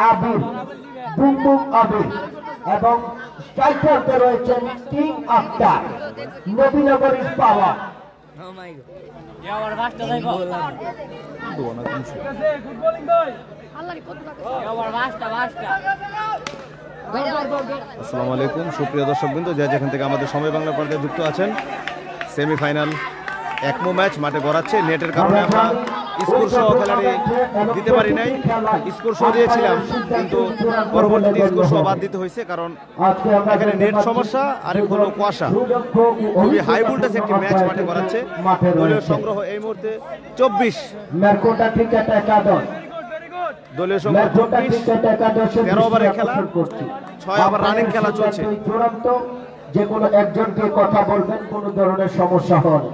আবির boom boom আবির এবং স্ট্রাইকারতে রয়েছেন king Akter Nabinagar পাওয়ার। আসসালামু আলাইকুম সুপ্রিয় দর্শকবৃন্দ, যে যেখান থেকে আমাদের সময় বাংলা পর্দায় যুক্ত আছেন। সেমিফাইনাল একমো ম্যাচ মাঠে গড়াচ্ছে। নেটের কারণে আমরা স্কোর সহ খেলাটি দিতে পারি নাই। স্কোর সহ দিয়েছিলাম কিন্তু পরবর্তীতে স্কোর সহ বাদ দিতে হয়েছে, কারণ এখানে নেট সমস্যা আর হলো কুয়াশা। খুবই হাই ভোল্টেজ একটি ম্যাচ মাঠে গড়াচ্ছে। দলীয় সংগ্রহ এই মুহূর্তে 24, দলীয় সংগ্রহ 24, 13 ওভারের খেলা, 6 ওভার রানিং খেলা চলছে। যে কোনো একজনকে কথা বলবেন, কোনো ধরনের সমস্যা হয়।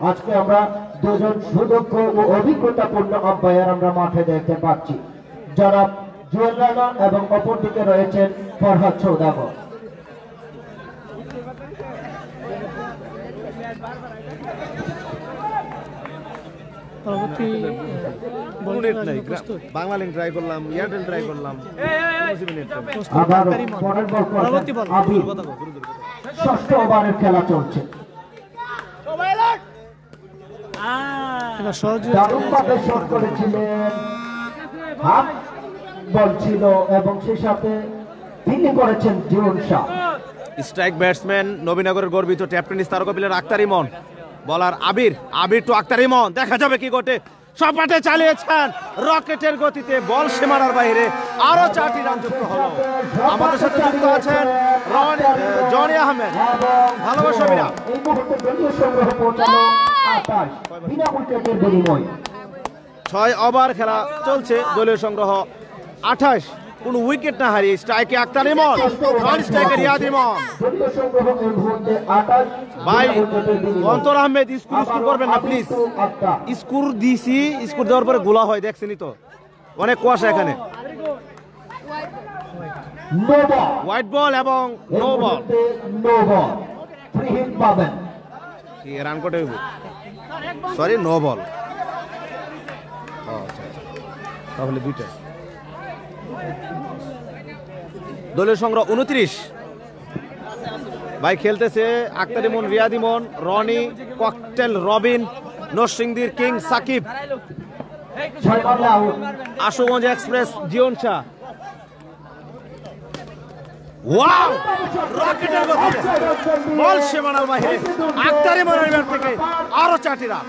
আজকে আমরা দুজন সুদক্ষ ও অভিজ্ঞতাপূর্ণ আম্পায়ার আমরা মাঠে দেখতে পাচ্ছি, যারা জুয়েল রানা এবং অপরদিকে রয়েছেন ফরহাদ সৌদাগর। বাংলা লিঙ্ক ট্রাই করলাম, এয়ারটেল ট্রাই করলাম, ষষ্ঠ ওভারের খেলা চলছে। দারুণভাবে শট করেছিলেন, হাফ বল ছিল এবং সেই সাথে ফিল্ডিং করেছেন জীবন শাহ। স্ট্রাইক ব্যাটসম্যান নবীনগরের গর্বিত ট্যাপ টেনিস তারকা প্লেয়ার আক্তার ইমন, বলার আবির, আবির টু আক্তার ইমন। দেখা যাবে কি ঘটে। সপাটে চালিয়েছেন রকেটের গতিতে, বল সীমানার বাইরে, আরো 4টি রান যুক্ত হলো। আমাদের সাথে যুক্ত আছেন জনি আহমেদ, ভালোবাসা বিনা। এই মুহূর্তে দলীয় সংগ্রহ পৌঁছালো 28 বিনা উইকেটের বিনিময়। 6 ওভার খেলা চলছে, দলীয় সংগ্রহ 28, কোন উইকেট না হারিয়ে স্ট্রাইকে আক্তার ইমন, নন স্ট্রাইকে রিয়াদ ইমন। দলীয় সংগ্রহ এই মুহূর্তে 28 ভাই অন্তর আহমেদ স্কোর করবেন না প্লিজ। স্কোর দিছি, স্কোর দেওয়ার পরে গোলা হয়, দেখছেনই তো, অনেক কুয়াশা এখানে। হোয়াইট বল এবং নো বল, ফ্রি হিট পাবেন। কি রান কোটে, সরি নো বল, তাহলে দুইটা। দলীয় সংগ্রহ 29। ভাই খেলতেছে আক্তার ইমন, রিয়াদ ইমন, রনি, ককটেল রবিন, নরসিংদীর king Shakib, Ashuganj express Jion Shah. Wow, রকেটের গতিতে বল সীমানার বাইরে, আক্তার ইমনের ব্যাট থেকে আরো 4টি রান।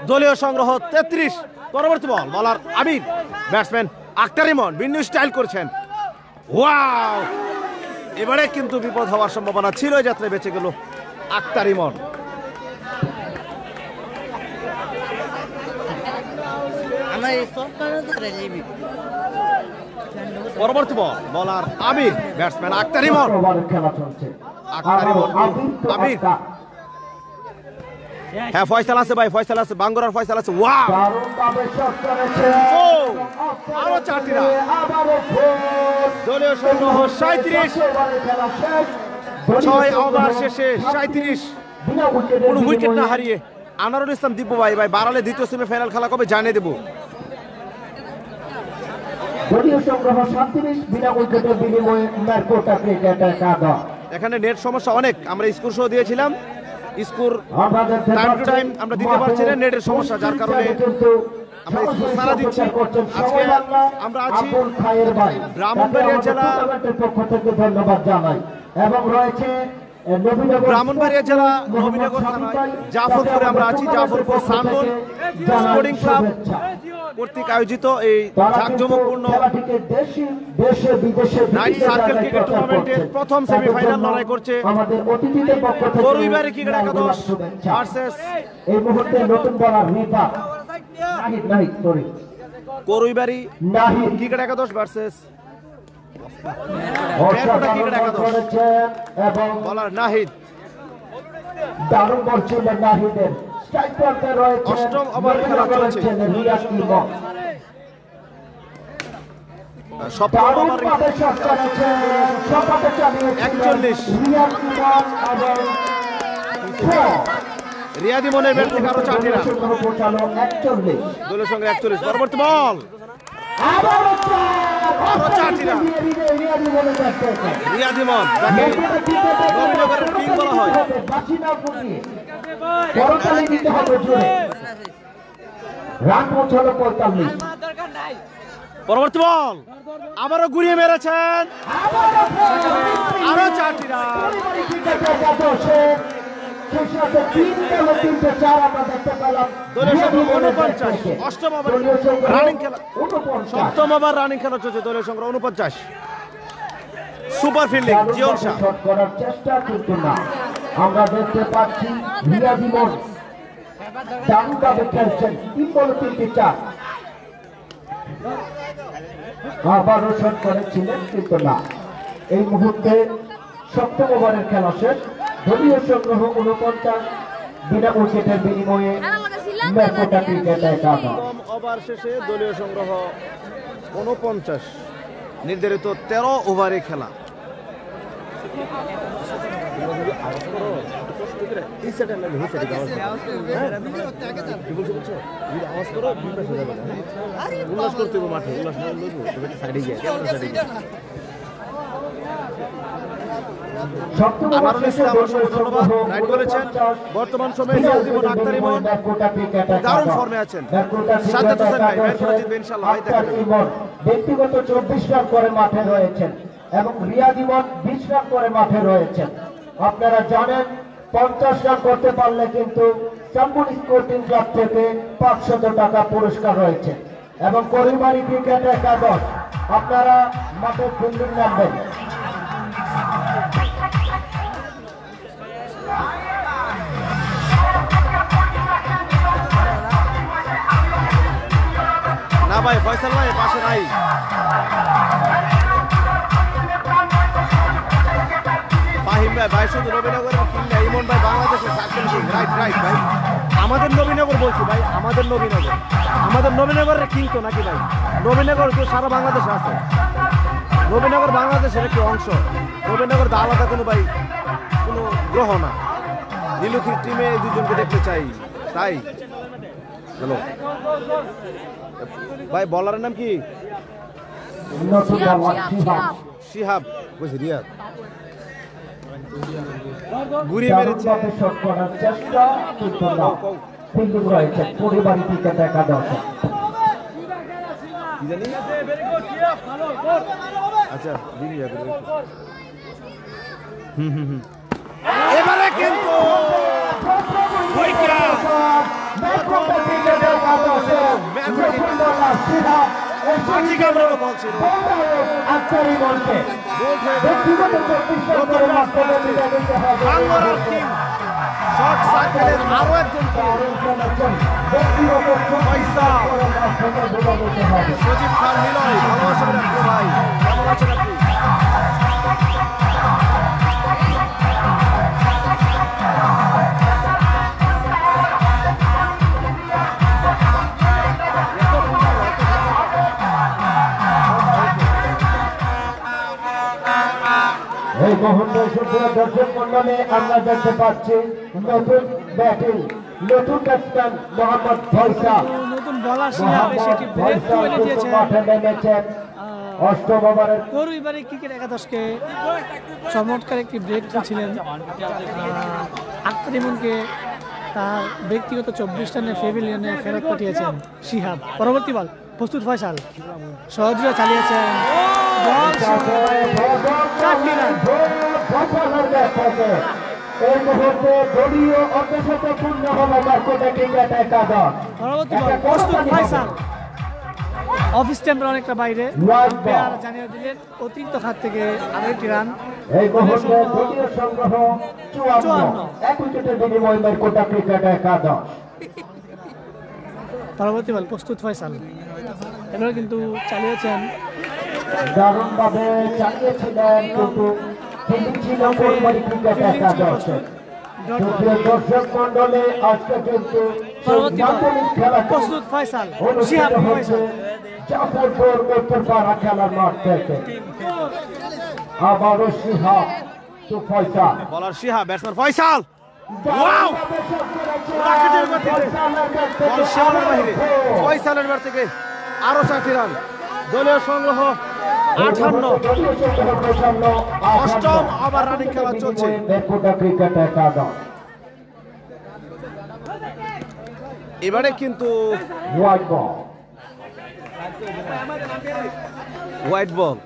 দলীয় সংগ্রহ 33। পরবর্তী বল, বলার আবির, ব্যাটসম্যান আক্তার ইমন ভিন্ন স্টাইল করছেন। ওয়াও, এবারে কিন্তু বিপদ হওয়ার সম্ভাবনা ছিল, এই যাত্রায় বেঁচে গেল আক্তার ইমন। পরবর্তী বল, বলার আবির, ব্যাটসম্যান আক্তার ইমন। আক্তার ইমন, আবির, হ্যাঁ ফয়সালা আছে ভাই, ফয়সালা আছে, বাঙ্গুরার ফয়সালা আছে। ওয়াও, আরো 4টি রান। দলীয় সংগ্রহ 37, 6 ওভার শেষে 37, কোন উইকেট না হারিয়ে আনারুল ইসলাম দিব্য ভাই, ভাই বাড়ালে দ্বিতীয় সেমিফাইনাল খেলা কবে জানিয়ে দেবো। দলীয় সংগ্রহ 37 বিনা উইকেটের বিনিময়ে ম্যারকোটা ক্রিকেট একাদশ। এখানে নেট সমস্যা অনেক, আমরা স্কোর সহ দিয়েছিলাম, স্কোর টাইম টু টাইম আমরা দিতে পারছি না, নেটের সমস্যা, যার কারণে আমরা স্কোর সারা দিচ্ছি। আজকে আমরা আছি ব্রাহ্মণবাড়িয়া জেলা, পক্ষ থেকে ধন্যবাদ জানাই। এবং রয়েছে ব্রাহ্মণবাড়িয়া জেলা নবীনগর থানায় জাফরপুরে আমরা আছি। জাফরপুর সানমুন স্পোর্টিং ক্লাব কর্তৃক আয়োজিত এই জাঁকজমকপূর্ণ নাইট সার্কেল ক্রিকেট টুর্নামেন্টের প্রথম সেমিফাইনাল লড়াই করছে করুইবাড়ি ক্রিকেট একাদশ ভার্সেস এই মুহূর্তে নতুন বলার রিপা নাহিদ, সরি করুইবাড়ি ক্রিকেট একাদশ ভার্সেস এবং বলার নাহিদ। দারুণ বল ছিল নাহিদের। স্ট্রাইকারতে রয়েছে 8ম ওভার খেলা চলছে। রিয়াদ ইমন। 7ম ওভার 41। রিয়াদ ইমনের ব্যাট থেকে আরো 4টি রান। 41। দলীয় সংগ্রহ 41। পরবর্তী বল আরো 4টি রান। রিয়াদ ইমনের ব্যাট থেকে রিয়াদ ইমন যাকে নবীনগরের কিং বলা হয়। বাসিনা ফুটিয়ে করতালি দিতে হবে জোরে। রান পৌঁছালো 45। পরবর্তী বল আবারও ঘুরিয়ে মেরেছেন, আরো 4টি রান। দলীয় সংগ্রহ 49। অষ্টম ওভার রানিং খেলা, সপ্তম ওভার রানিং খেলা চলছে। দলীয় সংগ্রহ 49। Super fielding Jion Shah. করার চেষ্টা কিন্তু না, আমরা দেখতে পাচ্ছি রিয়াদ ইমন দারুণভাবে খেলছেন। 3 বলে 3টি 4। আবারও শট করেছিলেন কিন্তু না। এই মুহূর্তে সপ্তম ওভারের খেলা শেষ। দলীয় সংগ্রহ 49, বিনা উইকেটের বিনিময়ে মেরকোটা ক্রিকেট একাদশ। প্রথম ওভার শেষে দলীয় সংগ্রহ 49, নির্ধারিত 13 ওভারে খেলা। উল্লাস করতে হবে মাঠে, উল্লাস না করলে সাইডে গিয়ে আমারুল ইসলাম অসংখ্য ধন্যবাদ, রাইট বলেছেন। বর্তমান সময়ে রিয়াদ ইমন, আক্তার ইমন দারুণ ফর্মে আছেন। সাজ্জাদ হোসেন ভাই ব্যাট করে জিতবে ইনশাআল্লাহ। ভাই দেখা যাবে। ব্যক্তিগত 24 রান করে মাঠে রয়েছেন এবং রিয়াদ ইমন 20 রান করে মাঠে রয়েছেন। আপনারা জানেন 50 রান করতে পারলে কিন্তু চাম্বুল স্পোর্টিং ক্লাব থেকে 500 টাকা পুরস্কার রয়েছে এবং করিমবাড়ি ক্রিকেট একাদশ আপনারা মাঠে ফিল্ডিং নামবেন। না ভাই ফয়সাল ভাই পাশে নাই। ফাহিম ভাই, ভাই শুধু নবীনগরের কিং না, ইমন ভাই বাংলাদেশের সার্কেল কিং। রাইট রাইট ভাই, আমাদের নবীনগর বলছি ভাই, আমাদের নবীনগর, আমাদের নবীনগরের কিং তো নাকি ভাই? নবীনগর তো সারা বাংলাদেশে আছে। নবীনগর বাংলাদেশের একটি অংশ। নবীনগর দা আলাদা কোনো ভাই কোনো গ্রহ না। নীলুখির টিমে এই দুজনকে দেখতে চাই তাই। হ্যালো ভাই, বলারের নাম কি? শিহাব বুঝি রিয়াদ ঘুরিয়ে মেরেছে। পরিবারী ক্রিকেট একাদশ আচ্ছা এবারে কিন্তু আরো একজন সজীব খান নিলয়, ভালোবাসা ভাই, কেমন আছেন আপনি? এই মুহূর্তে সুপ্রিয় দর্শক মন্ডলী আমরা দেখতে পাচ্ছি নতুন ব্যাটিং, নতুন ব্যাটসম্যান মোহাম্মদ ফয়সাল। নতুন বলার শিহাব এসে একটি ব্রেক তুলে দিয়েছেন। মাঠে নেমেছেন অষ্টম ওভারের। রবিবারে ক্রিকেট একাদশকে চমৎকার একটি ব্রেক তুলছিলেন। আক্তার ইমনকে তার ব্যক্তিগত 24 রানে প্যাভিলিয়নে ফেরত পাঠিয়েছেন শিহাব। পরবর্তী বল প্রস্তুত ফয়সাল, সহজরা চালিয়েছেন বল, 4টি রান। এই মুহূর্তে দলীয় অর্ধশতপূর্ণ হল মেরকোটা ক্রিকেট একাদশ। পরবর্তী বল প্রস্তুত ফয়সাল, অফ স্ট্যাম্পের অনেকটা বাইরে, পেয়ার জানিয়ে দিলেন অতিরিক্ত খাত থেকে আরো একটি রান। এই মুহূর্তে দলীয় সংগ্রহ 54, 1 উইকেটের বিনিময়ে মেরকোটা ক্রিকেট একাদশ। পরবর্তী বল প্রস্তুত ফয়সাল, এবারে কিন্তু চালিয়েছেন দারুণভাবে চালিয়েছিলেন কিন্তু ফিল্ডিং ছিল করিমবাড়ি ক্রিকেট একাদশ। দর্শক মন্ডলী আজকে কিন্তু প্রস্তুত ফয়সাল, শিহাব ফয়সাল, জাফরপুর উত্তরপাড়া খেলার মাঠ থেকে আবারও শিহাব টু ফয়সাল। বলার শিহাব, ব্যাটসম্যান ফয়সাল ওয়াও! রাকেটের গতিতে বল সীমানার বাইরে। ফয়সালের ব্যাট থেকে আরো 4টি রান। দলীয় সংগ্রহ 58। অষ্টম ওভার রানিং খেলা চলছে। মেরকুটা ক্রিকেট একাদশ এবারে কিন্তু হোয়াইট বল। White ball.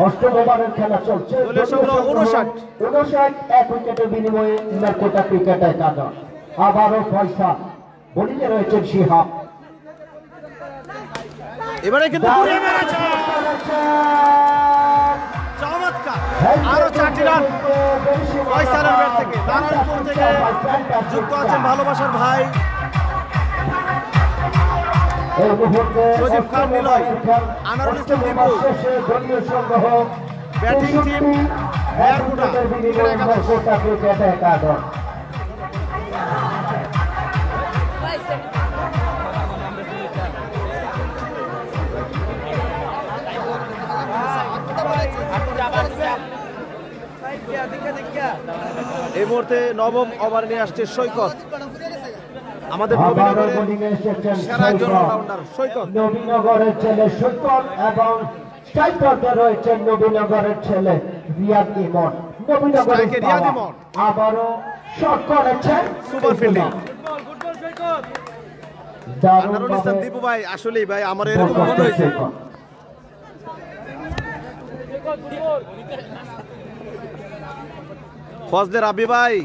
অষ্টম ওভারের খেলা চলছে। দলীয় সংগ্রহ 59। 59 এক উইকেটের বিনিময়ে মেরকুটা ক্রিকেট একাদশ। আবারও ফয়সাল, বোলিংয়ে রয়েছেন শিহাব। এবারে কিন্তু ঘুরিয়ে মেরেছে। চমৎকার, আরো 4টি রান ফয়সালের ব্যাট থেকে। নারায়ণপুর থেকে যুক্ত আছেন ভালোবাসার ভাই এই মুহূর্তে সজীব খান নিলয়, আনারুল ইসলাম দীপু, দলীয় সংগ্রহ ব্যাটিং টিম মেরকুটা ক্রিকেট একাদশ। ক্রিকেট একাদশ। এই মুহূর্তে নবম ওভার নিয়ে আসছে সৈকত, আমাদের আবারও নবীনগরের বোলিংয়ে এসেছেন সেরা একজন সৈকত। অলরাউন্ডার সৈকত। নবীনগরের ছেলে সৈকত এবং স্ট্রাইকারে রয়েছেন নবীনগরের ছেলে রিয়াদ ইমন। নবীনগরের স্ট্রাইকে রিয়াদ ইমন। আবারও শট করেছেন সুপার ফিল্ডিং। দারুণ আনারুল ইসলাম ভাবে দীপু ভাই, আসলেই ভাই আমার বল এরকম মনে করছেন হয়েছে। সৈকত। ফজলে রাব্বি ভাই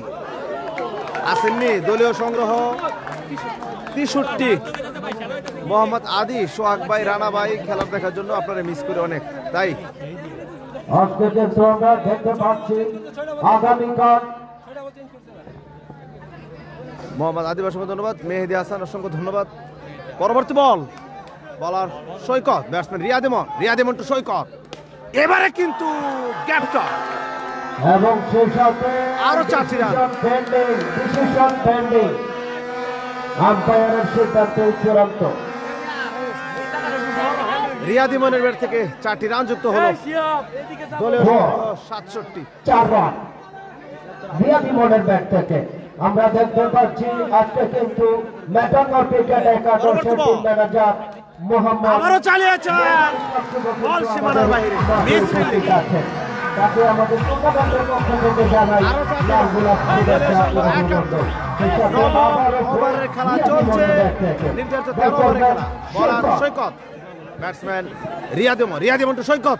আসেননি। দলীয় সংগ্রহ 63। মোহাম্মদ আদি, সোহাগ ভাই, রানা ভাই খেলা দেখার জন্য আপনারা মিস করে অনেক, তাই আজকে যে আমরা দেখতে পাচ্ছি আগামীকাল মোহাম্মদ আদিব অসংখ্য ধন্যবাদ, মেহেদি হাসান অসংখ্য ধন্যবাদ। পরবর্তী বল, বলার সৈকত, ব্যাটসম্যান রিয়াদ ইমন টু সৈকত। এবারে কিন্তু গ্যাপ শট এবং সেই সাথে আরো 4টি রান। ডিসিশন পেন্ডিং, আম্পায়ারের সিদ্ধান্ত চূড়ান্ত। রিয়াদ ইমনের ব্যাট থেকে 4টি রান যুক্ত হলো। দলীয় সংগ্রহ 67। 4 রান রিয়াদ ইমনের ব্যাট থেকে। আমরা দেখতে পাচ্ছি আজকে কিন্তু মেটাঙ্গা ক্রিকেট একাদশের টিম ম্যানেজার মোহাম্মদ আবারও চালিয়েছেন, বল সীমানার বাইরে, মিস ফিল্ডিং। তাকে আমাদের টুর্নামেন্টের পক্ষ থেকে জানাই লাল গোলাপ শুভেচ্ছা ও অভিনন্দন। সেই সাথে আবারও ওভারের খেলা চলছে, নির্ধারিত 13 ওভারের খেলা। Bowler Saikat, batsman Riyad Emon to Saikat.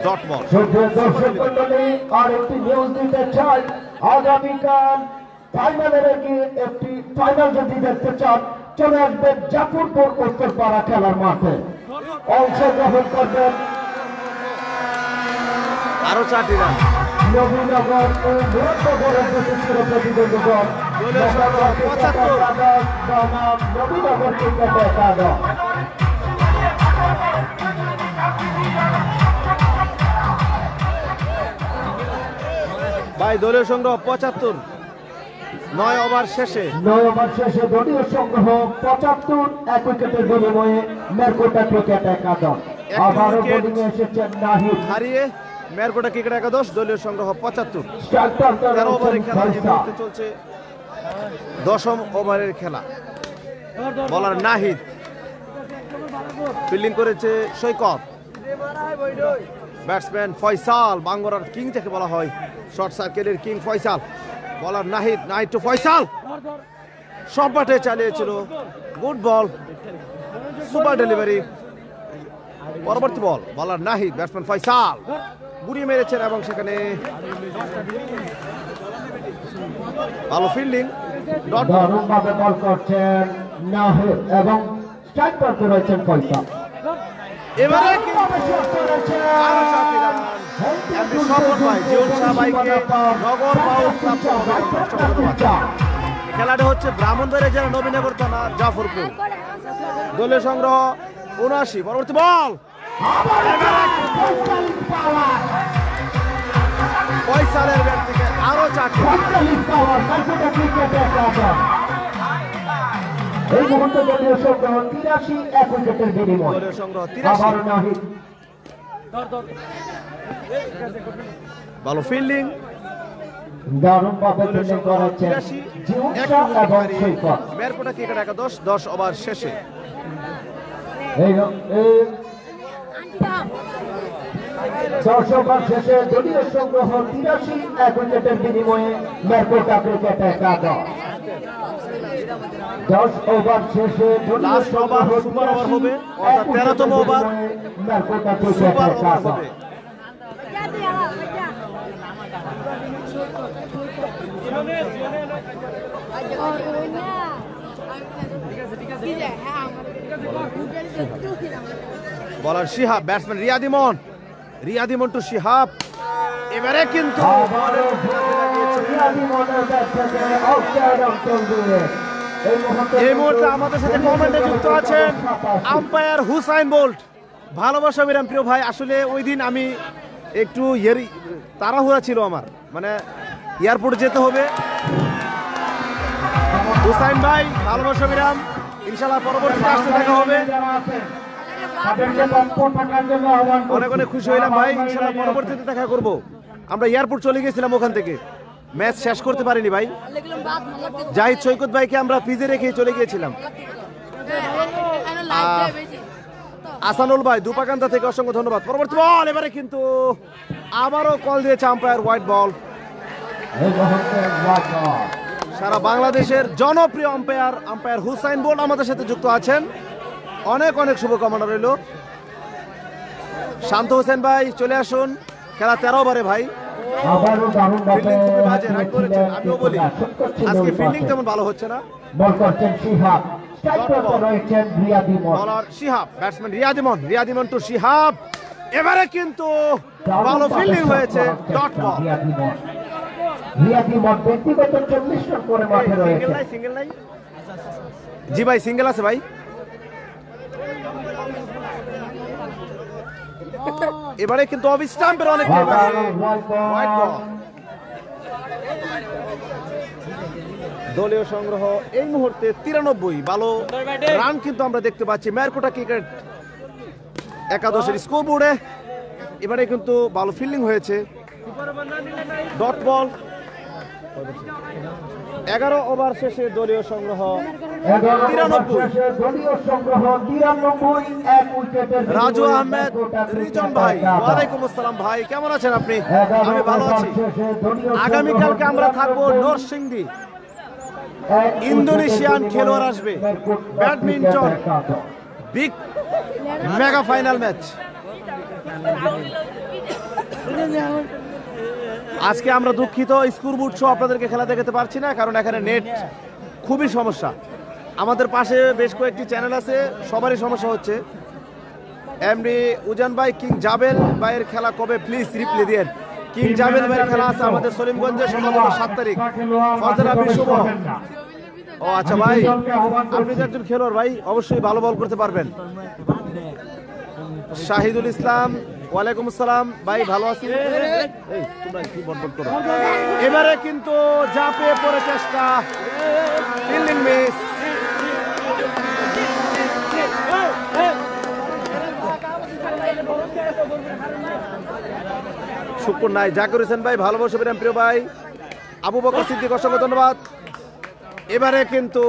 Dot ball. সুপ্রিয় দর্শক মণ্ডলী, আর একটি নিউজ দিতে চাই। আগামীকাল ফাইনালের একটি ফাইনাল যদি দেখতে চান, চলে আসবেন জাফরপুর উত্তরপাড়া খেলার মাঠে, অংশগ্রহণ করবেন আরো 4টি রান। নবীনগর ও মুরাদনগরের দুটি ছিল প্রতিদ্বন্দ্বী দল। দলীয় সংগ্রহ 75। বনাম নবীনগর ক্রিকেট একাদশ। ভাই দলীয় সংগ্রহ 75। 9 ওভার শেষে 9 ওভার শেষে দলীয় সংগ্রহ 75, এক উইকেটের বিনিময়ে মেরকুটা ক্রিকেট একাদশ। আবারও উইকেট বোলিংয়ে এসেছেন নাহিদ। হারিয়ে মেরকুটা ক্রিকেট একাদশ। দলীয় সংগ্রহ 75। স্ট্রাইকার 13 ওভারের রয়েছেন খেলা এই ফয়সাল। মুহূর্তে চলছে। 10ম ওভারের খেলা। বলার নাহিদ, ফিল্ডিং করেছে সৈকত, ব্যাটসম্যান ফয়সাল, বাঙ্গরার কিং থেকে বলা হয়, শর্ট সার্কেলের কিং ফয়সাল। বলার নাহিদ টু ফয়সাল, সব ব্যাটে চালিয়েছিল, গুড বল, সুপার ডেলিভারি। পরবর্তী বল, বলার নাহিদ, ব্যাটসম্যান ফয়সাল বুড়িয়ে মেরেছেন এবং সেখানে ভালো ফিল্ডিং। Dot ball. দারুণভাবে বল করছেন নাহিদ এবং স্ট্রাইকার রয়েছেন ফয়সাল। এবারে কিন্তু আরো 4টি রান। এমনি স্বপন ভাই, জিউল শাহ ভাইকে নগর বাউল ক্লাব এই খেলাটা হচ্ছে ব্রাহ্মণবাড়িয়া জেলা নবীনগর থানা জাফরপুর। দলীয় সংগ্রহ 79। পরবর্তী বল, ফয়সালের ব্যাট থেকে আরো 4টি রান। এই মুহূর্তে দলীয় সংগ্রহ 83, এক উইকেটের বিনিময়। দলীয় সংগ্রহ আবার 83। নাহিদ ভালো ফিল্ডিং, দারুণ ভাবে ফিল্ডিং করেছেন জিউসা এবং সৈকত। মেরকোটা ক্রিকেট একাদশ 10 ওভার শেষে। এই 10 ওভার শেষে দলীয় সংগ্রহ 83 এক উইকেটের বিনিময়ে মেরকোটা ক্রিকেট একাদশ। 10 ওভার শেষে দলীয় লাস্ট ওভার সংগ্রহ সুপার ওভার 83 হবে, এক অর্থাৎ 13তম উইকেটের ওভার বিনিময়ে মেরকোটা ক্রিকেট সুপার ওভার একাদশ। হবে। বলার শিহাব, ব্যাটসম্যান রিয়াদ ইমন, রিয়াদ ইমন টু শিহাব। এবারে কিন্তু এই মুহূর্তে আমাদের সাথে কমেন্টে যুক্ত আছেন আম্পায়ার হুসাইন বোল্ট। ভালোবাসা বিরাম প্রিয় ভাই, আসলে ওই দিন আমি একটু তাড়াহুড়া ছিল আমার, মানে এয়ারপোর্টে যেতে হবে। হুসাইন ভাই ভালোবাসা বিরাম, ইনশাআল্লাহ পরবর্তীতে আসতে দেখা হবে। অনেক অনেক খুশি হইলাম ভাই, ইনশাআল্লাহ পরবর্তীতে দেখা করব। আমরা এয়ারপোর্ট চলে গেছিলাম, ওখান থেকে ম্যাচ শেষ করতে পারিনি ভাই। জাহিদ সৈকত ভাইকে আমরা পিজে রেখে চলে গিয়েছিলাম। আসানুল ভাই দুপাকান্দা থেকে অসংখ্য ধন্যবাদ। পরবর্তী বল, এবারে কিন্তু আবারও কল দিয়েছে আম্পায়ার, হোয়াইট বল। সারা বাংলাদেশের জনপ্রিয় আম্পায়ার হুসাইন বোল্ট আমাদের সাথে যুক্ত আছেন। অনেক অনেক শুভকামনা রইল। শান্ত হোসেন ভাই চলে আসুন, খেলা 13 ওভারে ভাই। ফিল্ডিং খুবই বাজে, রাইট করেছেন। আমিও বলি আজকে ফিল্ডিং তেমন ভালো হচ্ছে না। বল করছেন শিহাব, স্ট্রাইকার রয়েছেন রিয়াদ ইমন। বলার শিহাব, ব্যাটসম্যান রিয়াদ ইমন টু শিহাব। এবারে কিন্তু ভালো ফিল্ডিং হয়েছে, ডট বল। রিয়াদ ইমন ব্যক্তিগত 40 রান করে মাঠে রয়েছে। সিঙ্গেল নাই জি ভাই, সিঙ্গেল আছে ভাই। এবারে কিন্তু অফ স্টাম্পের অনেক দলীয় সংগ্রহ এই মুহূর্তে 93। ভালো রান কিন্তু আমরা দেখতে পাচ্ছি মেরকোটা ক্রিকেট একাদশের স্কোর বোর্ডে। এবারে কিন্তু ভালো ফিল্ডিং হয়েছে, ডট বল। 11 ওভার শেষে দলীয় সংগ্রহ 93। রাজু আহমেদ রিজন ভাই, ওয়ালাইকুম আসসালাম ভাই, কেমন আছেন আপনি? আমি ভালো আছি। আগামীকালকে আমরা থাকবো নরসিংদী, ইন্দোনেশিয়ান খেলোয়াড় আসবে, badminton big mega final match. আজকে আমরা দুঃখিত, স্কোরবোর্ড শো আপনাদেরকে খেলা দেখাতে পারছি না, কারণ এখানে নেট খুবই সমস্যা। আমাদের পাশে বেশ কয়েকটি চ্যানেল আছে, সবারই সমস্যা হচ্ছে। এমডি উজান ভাই, কিং জাবেল ভাইয়ের খেলা কবে প্লিজ রিপ্লে দিন। কিং জাবেল ভাইয়ের খেলা আছে আমাদের সলিমগঞ্জে সম্ভবত 7 তারিখ। ফজল আবির শুভ। ও আচ্ছা ভাই, আপনি তো একজন খেলোয়াড় ভাই, অবশ্যই ভালো বল করতে পারবেন। শাহিদুল ইসলাম, ওয়ালাইকুম আসসালাম ভাই, ভালো আছি। এবারে কিন্তু ঝাঁপিয়ে পড়ে চেষ্টা, ফিল্ডিং মিস। শুকুর নাই, জাকির হোসেন ভাই ভালোবাসা বিরাম প্রিয় ভাই। আবু বকর সিদ্দিক অসংখ্য ধন্যবাদ। এবারে কিন্তু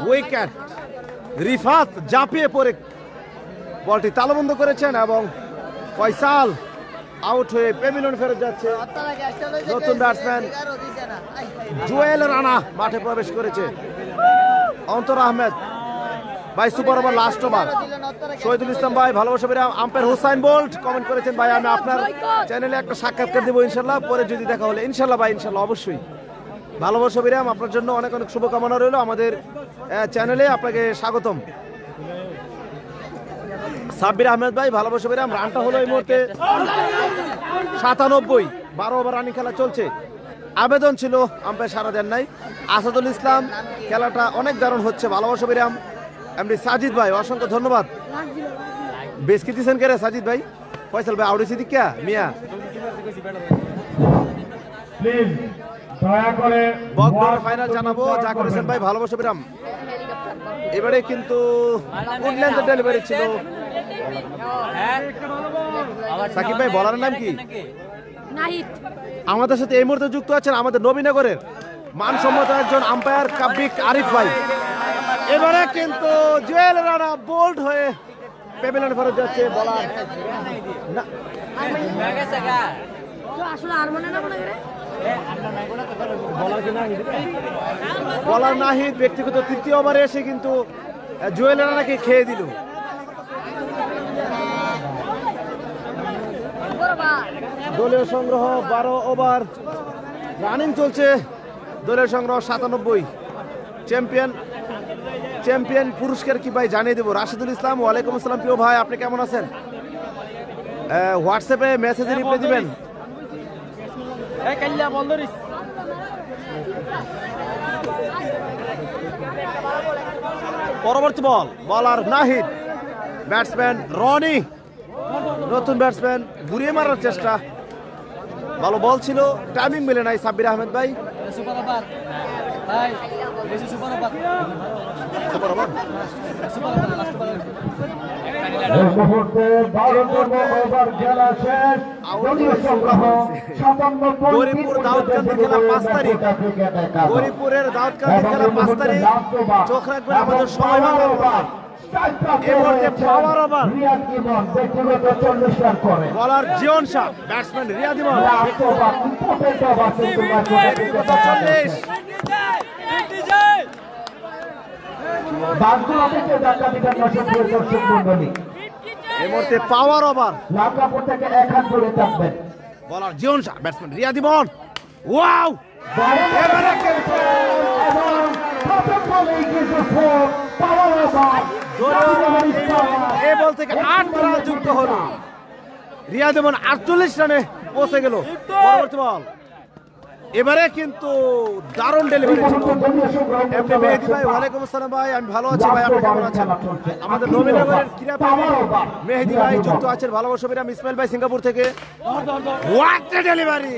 উইকেট, রিফাত ঝাঁপিয়ে পড়ে বলটি তালবন্ধ করেছেন এবং ফয়সাল আউট হয়ে প্যাভিলিয়ন ফেরত যাচ্ছে। নতুন ব্যাটসম্যান জুয়েল রানা মাঠে প্রবেশ করেছে। অন্তর আহমেদ ভাই super over last over. Shahidul Islam ভাই ভালোবাসা বিরাম। আম্পায়ার হুসাইন বোল্ট কমেন্ট করেছেন ভাই, আমি আপনার চ্যানেলে একটা সাক্ষাৎকার দেবো ইনশাল্লাহ, পরে যদি দেখা হলে ইনশাল্লাহ ভাই, ইনশাল্লাহ অবশ্যই। ভালোবাসা বিরাম, আপনার জন্য অনেক অনেক শুভকামনা রইল। আমাদের চ্যানেলে আপনাকে স্বাগতম। সাব্বির আহমেদ ভাই ভালোবাসা বিরাম। রানটা হলো এই মুহূর্তে 97। 12 ওভার রানিং খেলা চলছে। আবেদন ছিল, আম্পায়ার সারা দেন নাই। আসাদুল ইসলাম, খেলাটা অনেক দারুণ হচ্ছে, ভালোবাসা বিরাম। এমডি সাজিদ ভাই অসংখ্য ধন্যবাদ। বেশ কি দিচ্ছেন কে রে সাজিদ ভাই? ফয়সাল ভাই আউড়েছি দিক মিয়া দয়া করে বকডোর ফাইনাল জানাবো যা করেছেন ভাই, ভালোবাসা বিরাম। এবারে কিন্তু উডল্যান্ডের ডেলিভারি ছিল। সাকিব ভাই বলার নাম কি? নাহিদ। আমাদের সাথে এই মুহূর্তে যুক্ত আছেন আমাদের নবীনগরের মানসম্মত একজন আম্পায়ার কাব্বিক আরিফ ভাই। এবারে কিন্তু জুয়েল রানা বোল্ড হয়ে প্যাভিলিয়নে ফেরত যাচ্ছে। বলার না, আসলে আর মনে না মনে করে বলার নাহিদ ব্যক্তিগত তৃতীয় ওভারে এসে কিন্তু জুয়েল রানাকে খেয়ে দিল। দলীয় সংগ্রহ 12 ওভার রানিং চলছে। দলীয় সংগ্রহ 97। চ্যাম্পিয়ন পুরস্কার কি ভাই জানিয়ে দেবো। রাশিদুল ইসলাম, ওয়ালাইকুম আসসালাম প্রিয় ভাই, আপনি কেমন আছেন? হোয়াটসঅ্যাপে মেসেজে রিপ্লাই দিবেন। পরবর্তী বল, বলার নাহিদ, ব্যাটসম্যান রনি, নতুন ব্যাটসম্যান, ঘুরিয়ে মারার চেষ্টা। ভালো বল ছিল, টাইমিং মিলে নাই সাব্বির আহমেদ ভাই। এই মুহূর্তে 12তম ওভার খেলা শেষ। দলীয় সংগ্রহ 57 গরিপুর দাউদকান্দি খেলা 5 তারিখ। গরিপুরের দাউদকান্দি খেলা 5 তারিখ। চোখ রাখবেন আমাদের সময় বাংলার পর্দায়। এই মুহূর্তে পাওয়ার ওভার, ব্যক্তিগত 40 রান করে বলার জিয়ন শাহ, ব্যাটসম্যান রিয়াদ ইমন, ব্যক্তিগত 40। এই মুহূর্তে পাওয়ার ওভার, লাকাপুর থেকে 1 হাত দূরে থাকবেন। বলার জিয়ন শাহ, ব্যাটসম্যান রিয়াদ ইমন। ওয়াও, এবারে কিন্তু এই বল থেকে 8 রান যুক্ত হলো। রিয়াদ ইমন 48 রানে পৌঁছে গেল। পরবর্তী বল, এবারে কিন্তু দারুণ ডেলিভারি ছিল। এমনি মেহেদি ভাই, ওয়ালাইকুম আসসালাম ভাই, আমি ভালো আছি ভাই, আপনি কেমন আছেন? আমাদের নবীনগরের ক্রীড়া প্রেমী মেহেদি ভাই যুক্ত আছেন, ভালোবাসা বিরাম। ইসমাইল ভাই সিঙ্গাপুর থেকে, what a delivery,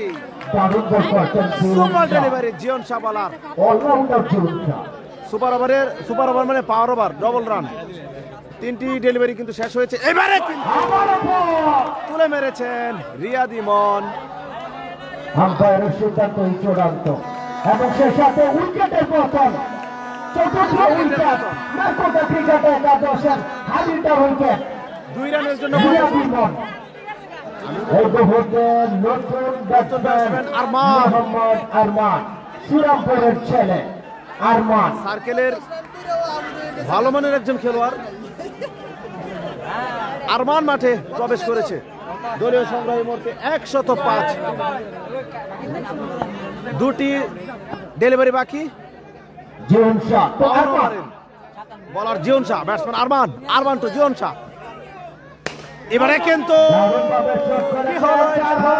super delivery Jion Shah bowler. Super over মানে পাওয়ার ওভার, ডবল রান। 3টি ডেলিভারি কিন্তু শেষ হয়েছে। এবারে কিন্তু তুলে মেরেছেন রিয়াদ ইমন। আম্পায়ারের সিদ্ধান্তই চূড়ান্ত এবং সে সাথে উইকেটের পতন। চতুর্থ উইকেট, ম্যাচটা ক্রিকেটে একাদশের হাজিটার উইকেট। 2 রানের জন্য এই মুহূর্তে নতুন ব্যাটসম্যান আরমান, মোহাম্মদ আরমান, শ্রীরামপুরের ছেলে আরমান। সার্কেলের ভালো মানের একজন খেলোয়াড় আরমান মাঠে প্রবেশ করেছে। দলীয় সংগ্রহ এই মুহূর্তে 105। 2টি ডেলিভারি বাকি। জিয়ন শাহ, পাওয়ার ওভারের বলার জিয়ন শাহ, ব্যাটসম্যান আরমান টু জিয়ন শাহ। এবারে কিন্তু কি হলো এটা?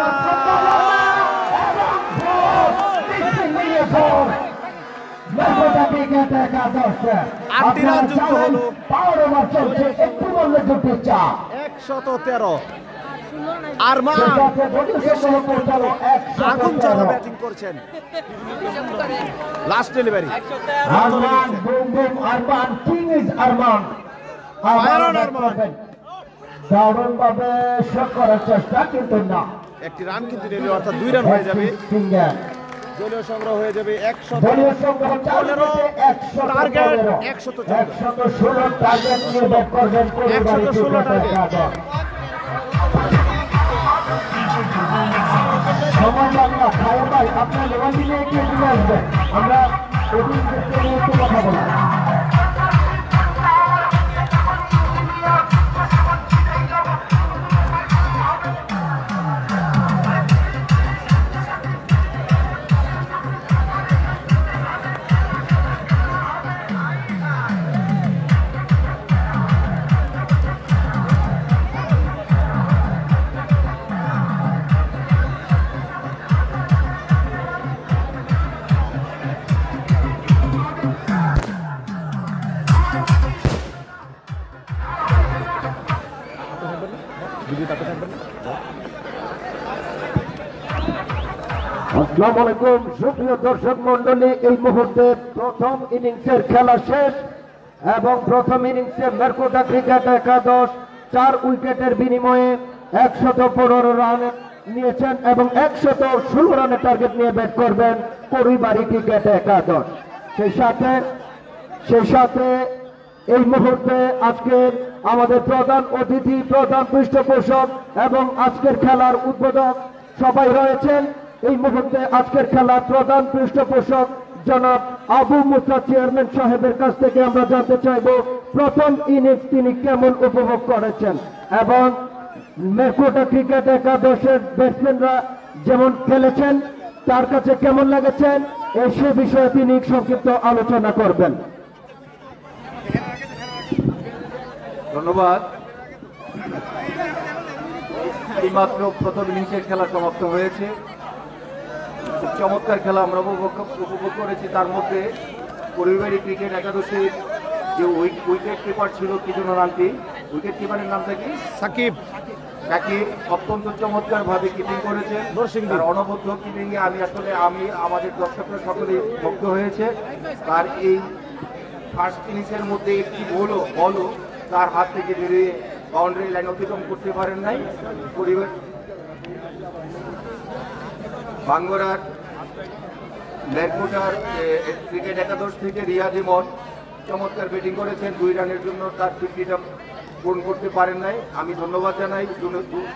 8টি রান যুক্ত হলো। 113। আরমান আগুন জ্বালা ব্যাটিং করছেন। Last delivery, Arman, boom boom Arman, king is Arman. দারুণ ভাবে শট করার চেষ্টা, কিন্তু না, একটি রান কিন্তু ডেলিভারি, অর্থাৎ 2 রান হয়ে যাবে। ফিঙ্গার দলীয় সংগ্রহ হয়ে যাবে দলীয় সংগ্রহ 115। টার্গেট 116 টার্গেট নিয়ে ব্যাট করবেন 116 টার্গেট। সময় লাগলা খায়র ভাই, আপনার লেভেল দিলে এগিয়ে চলে আসবেন। আমরা অভিজ্ঞতা নিয়ে একটু কথা বলবো। আসসালামু আলাইকুম সুপ্রিয় দর্শক মন্ডলী, এই মুহূর্তে প্রথম ইনিংসের খেলা শেষ এবং প্রথম ইনিংসে মেরকুটা ক্রিকেট একাদশ 4 উইকেটের বিনিময়ে 115 রান নিয়েছেন এবং 116 রানের টার্গেট নিয়ে ব্যাট করবেন পরিবারী ক্রিকেট একাদশ। সেই সাথে এই মুহূর্তে আজকের আমাদের প্রধান অতিথি, প্রধান পৃষ্ঠপোষক এবং আজকের খেলার উদ্বোধক সবাই রয়েছেন। এই মুহূর্তে আজকের খেলার প্রধান পৃষ্ঠপোষক জনাব আবু মুসা চেয়ারম্যান সাহেবের কাছ থেকে আমরা জানতে চাইব প্রথম ইনিংস তিনি কেমন উপভোগ করেছেন এবং মেরকুটা ক্রিকেট একাদশের ব্যাটসম্যানরা যেমন খেলেছেন তার কাছে কেমন লেগেছেন সে বিষয়ে তিনি সংক্ষিপ্ত আলোচনা করবেন। ধন্যবাদ। এইমাত্র প্রথম ইনিংসের খেলা সমাপ্ত হয়েছে। খুব চমৎকার খেলা আমরা উপভোগ করেছি। তার মধ্যে পরিবারী ক্রিকেট একাদশের যে উইকেট কিপার ছিল কি জন্য নামটি, উইকেট কিপারের নামটা কি? সাকিব অত্যন্ত চমৎকার ভাবে কিপিং করেছে। তার অনবদ্য কিপিং এ আমি আমাদের দর্শকরা সকলেই মুগ্ধ হয়েছে। তার এই ফার্স্ট ইনিংসের মধ্যে একটি বলও তার হাত থেকে বেরিয়ে বাউন্ডারি লাইন অতিক্রম করতে পারেন নাই। পরিবার বাঙ্গরার মেরকুটার ক্রিকেট একাদশ থেকে রিয়াজ ইমন চমৎকার ব্যাটিং করেছেন। 2 রানের জন্য তার 50টা পূরণ করতে পারেন নাই। আমি ধন্যবাদ জানাই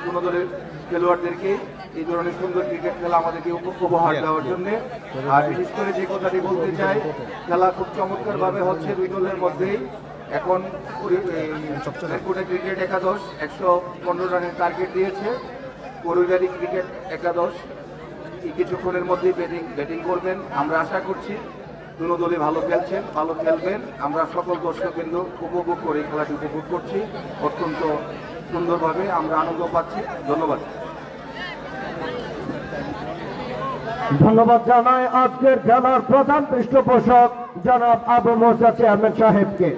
দুনো দলের খেলোয়াড়দেরকে এই ধরনের সুন্দর ক্রিকেট খেলা আমাদেরকে উপহার দেওয়ার জন্য। আর বিশেষ করে যে কথাটি বলতে চাই, খেলা খুব চমৎকার ভাবে হচ্ছে 2 দলের মধ্যেই। এখন মেরকুটা ক্রিকেট একাদশ 115 রানের টার্গেট দিয়েছে। পরিবারী ক্রিকেট একাদশ এই কিছুক্ষণের মধ্যেই ব্যাটিং করবেন। আমরা আশা করছি দুনো দলে ভালো খেলবেন। আমরা সকল দর্শকবৃন্দ উপভোগ করে খেলাটি উপভোগ করছি অত্যন্ত সুন্দরভাবে, আমরা আনন্দ পাচ্ছি। ধন্যবাদ। ধন্যবাদ জানাই আজকের খেলার প্রধান পৃষ্ঠপোষক জনাব আবু মুসা চেয়ারম্যান সাহেবকে।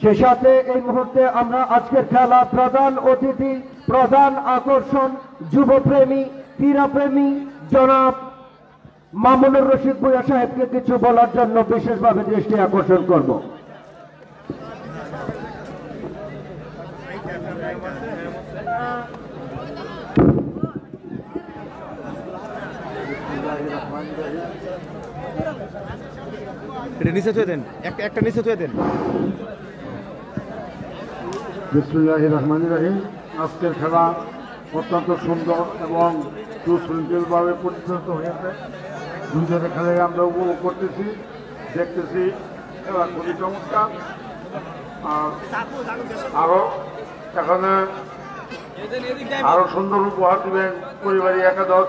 সে সাথে এই মুহূর্তে আমরা আজকের খেলা প্রধান অতিথি, প্রধান আকর্ষণ, যুবপ্রেমী, ক্রীড়াপ্রেমী জনাব মামুনুর রশিদ ভূঁইয়া সাহেবকে কিছু বলার জন্য বিশেষভাবে দৃষ্টি আকর্ষণ করব। নিচে থুয়ে দেন, একটা নিচে থুয়ে দেন। বিসমিল্লাহির রহমানির রহিম। আজকের খেলা অত্যন্ত সুন্দর এবং সুশৃঙ্খলভাবে পরিচালিত হয়েছে। 2 জনের খেলায় আমরা উপভোগ করতেছি, দেখতেছি। খেলা খুবই চমৎকার। আরো এখানে আরো সুন্দর উপহার দিবেন পরিবারী একাদশ,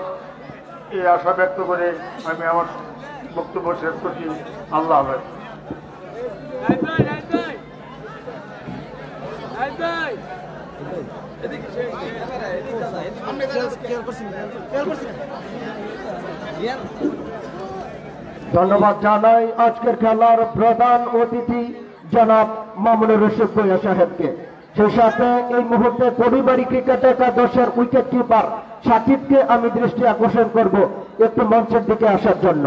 এই আশা ব্যক্ত করে আমি আমার বক্তব্য শেষ করছি। আল্লাহ হাফেজ। ধন্যবাদ জানাই আজকের খেলার প্রধান অতিথি জনাব মামুনুর রশিদ ভূঁইয়া সাহেবকে। সেই সাথে এই মুহূর্তে পরিবারী ক্রিকেট একাদশের উইকেট কিপার সাকিবকে আমি দৃষ্টি আকর্ষণ করব একটু মঞ্চের দিকে আসার জন্য।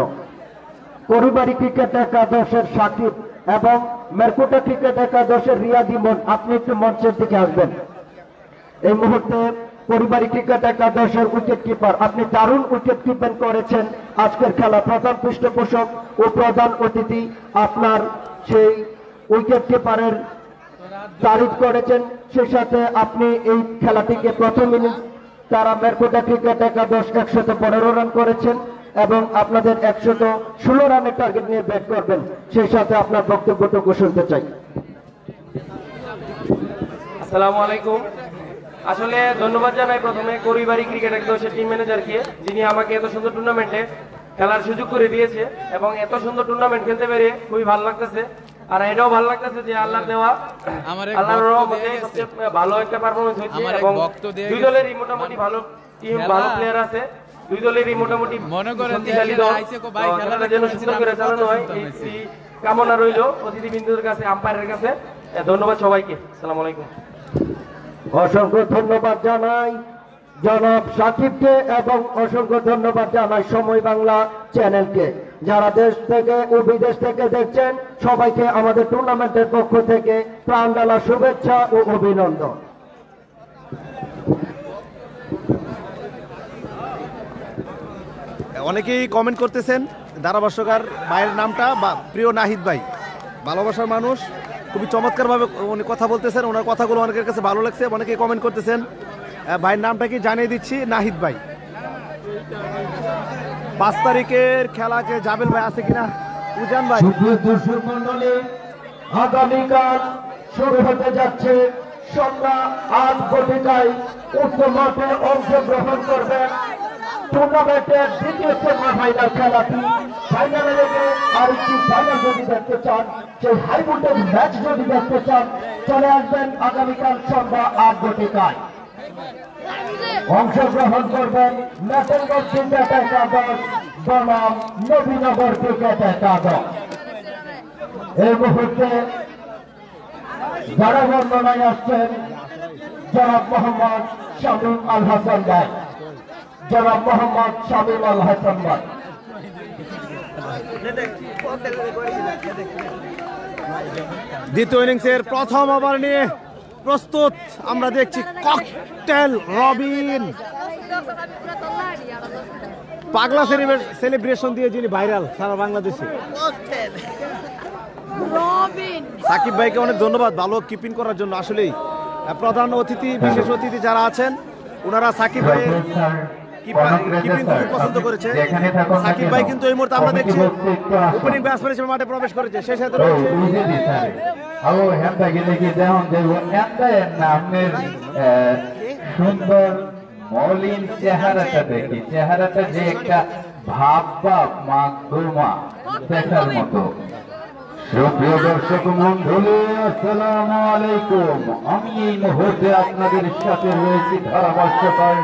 পরিবারী ক্রিকেট একাদশের সাকিব এবং মেরকুটা ক্রিকেট একাদশের রিয়াজ ইমন, আপনি একটু মঞ্চের দিকে আসবেন। এই মুহূর্তে পরিবারী ক্রিকেট একাদশের উইকেট কিপার, আপনি দারুণ উইকেট কিপিং করেছেন। আজকের খেলা প্রধান পৃষ্ঠপোষক ও প্রধান অতিথি আপনার সেই উইকেট কিপারের তারিফ করেছেন। সেই সাথে আপনি এই খেলাটিকে প্রথম ইনিংস তারা মেরকুটা ক্রিকেট একাদশ 115 রান করেছেন এবং আপনাদের 116 রানের টার্গেট নিয়ে ব্যাট করবেন। সেই সাথে আপনার বক্তব্যটুকু শুনতে চাই। আসসালামু আলাইকুম। আসলে ধন্যবাদ জানাই প্রথমে পরিবারী ক্রিকেট একাদশের টিম ম্যানেজারকে, যিনি আমাকে এত সুন্দর টুর্নামেন্টে খেলার সুযোগ করে দিয়েছে এবং এত সুন্দর টুর্নামেন্ট খেলতে পেরে খুবই ভালো লাগতেছে। আর এটাও ভালো লাগতেছে যে আল্লাহর দেওয়া, আল্লাহর রহমতে সবচেয়ে ভালো একটা পারফরমেন্স হয়েছে এবং 2 দলেরই মোটামুটি ভালো টিম, ভালো প্লেয়ার আছে। 2 দলেরই মোটামুটি শক্তিশালী দল। খেলাটা যেন সুন্দর করে চালানো হয় এই কামনা রইল অতিথিবৃন্দদের কাছে, আম্পায়ারের কাছে। ধন্যবাদ সবাইকে। আসসালামু আলাইকুম। অসংখ্য ধন্যবাদ জানাই জনাব সাকিবকে এবং অসংখ্য ধন্যবাদ জানাই সময় বাংলা চ্যানেলকে। যারা দেশ থেকে ও বিদেশ থেকে দেখছেন সবাইকে আমাদের টুর্নামেন্টের পক্ষ থেকে প্রাণ ঢালা শুভেচ্ছা ও অভিনন্দন। অনেকেই কমেন্ট করতেছেন ধারাভাষ্যকার ভাইয়ের নামটা বা প্রিয় নাহিদ ভাই, ভালোবাসার মানুষ, খুবই চমৎকারভাবে উনি কথা বলতেছেন, ওনার কথাগুলো অনেকের কাছে ভালো লাগছে, অনেকেই কমেন্ট করতেছেন। ভাইয়ের নামটা কি জানিয়ে দিচ্ছি, নাহিদ ভাই। 5 তারিখের খেলাকে জাবেল ভাই আছে কিনা উজান ভাই? সুপ্রিয় দর্শক মন্ডলী, আগামীকাল শুরু হতে যাচ্ছে সন্ধ্যা 8 ঘটিকায় উক্ত মাঠে অংশগ্রহণ করবেন টুর্নামেন্টের দ্বিতীয় সেমিফাইনাল খেলাটি। ফাইনালে রেখে আরেকটি ফাইনাল যদি দেখতে চান, সেই হাই ভোল্টেজ ম্যাচ যদি দেখতে চান, চলে আসবেন আগামীকাল সন্ধ্যা 8 ঘটিকায়। অংশগ্রহণ করবেন মেটেলগঞ্জ ক্রিকেট একাদশ বনাম নবীনগর ক্রিকেট একাদশ। এই মুহূর্তে যারা বর্ণনায় আসছেন জনাব মোহাম্মদ শামীম আল হাসান ভাই, জনাব মোহাম্মদ শামীম আল হাসান ভাই। দ্বিতীয় ইনিংসের প্রথম ওভার নিয়ে প্রস্তুত আমরা দেখছি ককটেল রবিন, পাগলা সেলিব্রেশন দিয়ে যিনি ভাইরাল সারা বাংলাদেশে। সাকিব ভাইকে অনেক ধন্যবাদ ভালো কিপিং করার জন্য। আসলেই প্রধান অতিথি, বিশেষ অতিথি যারা আছেন ওনারা সাকিব ভাইয়ের কিপিং খুব পছন্দ করেছে। সাকিব ভাই কিন্তু এই মুহূর্তে আমরা দেখছি ওপেনিং ব্যাটসম্যান হিসেবে মাঠে প্রবেশ করেছে, সেই সাথে রয়েছে সুন্দর মলিন চেহারাটা দেখি, চেহারাটা যে একটা ভাব বা মাধ্যমা দেখার মতো। সুপ্রিয় দর্শক মন্ডলী, আসসালামু আলাইকুম। আমি এই মুহূর্তে আপনাদের সাথে রয়েছি ধারাভাষ্যকার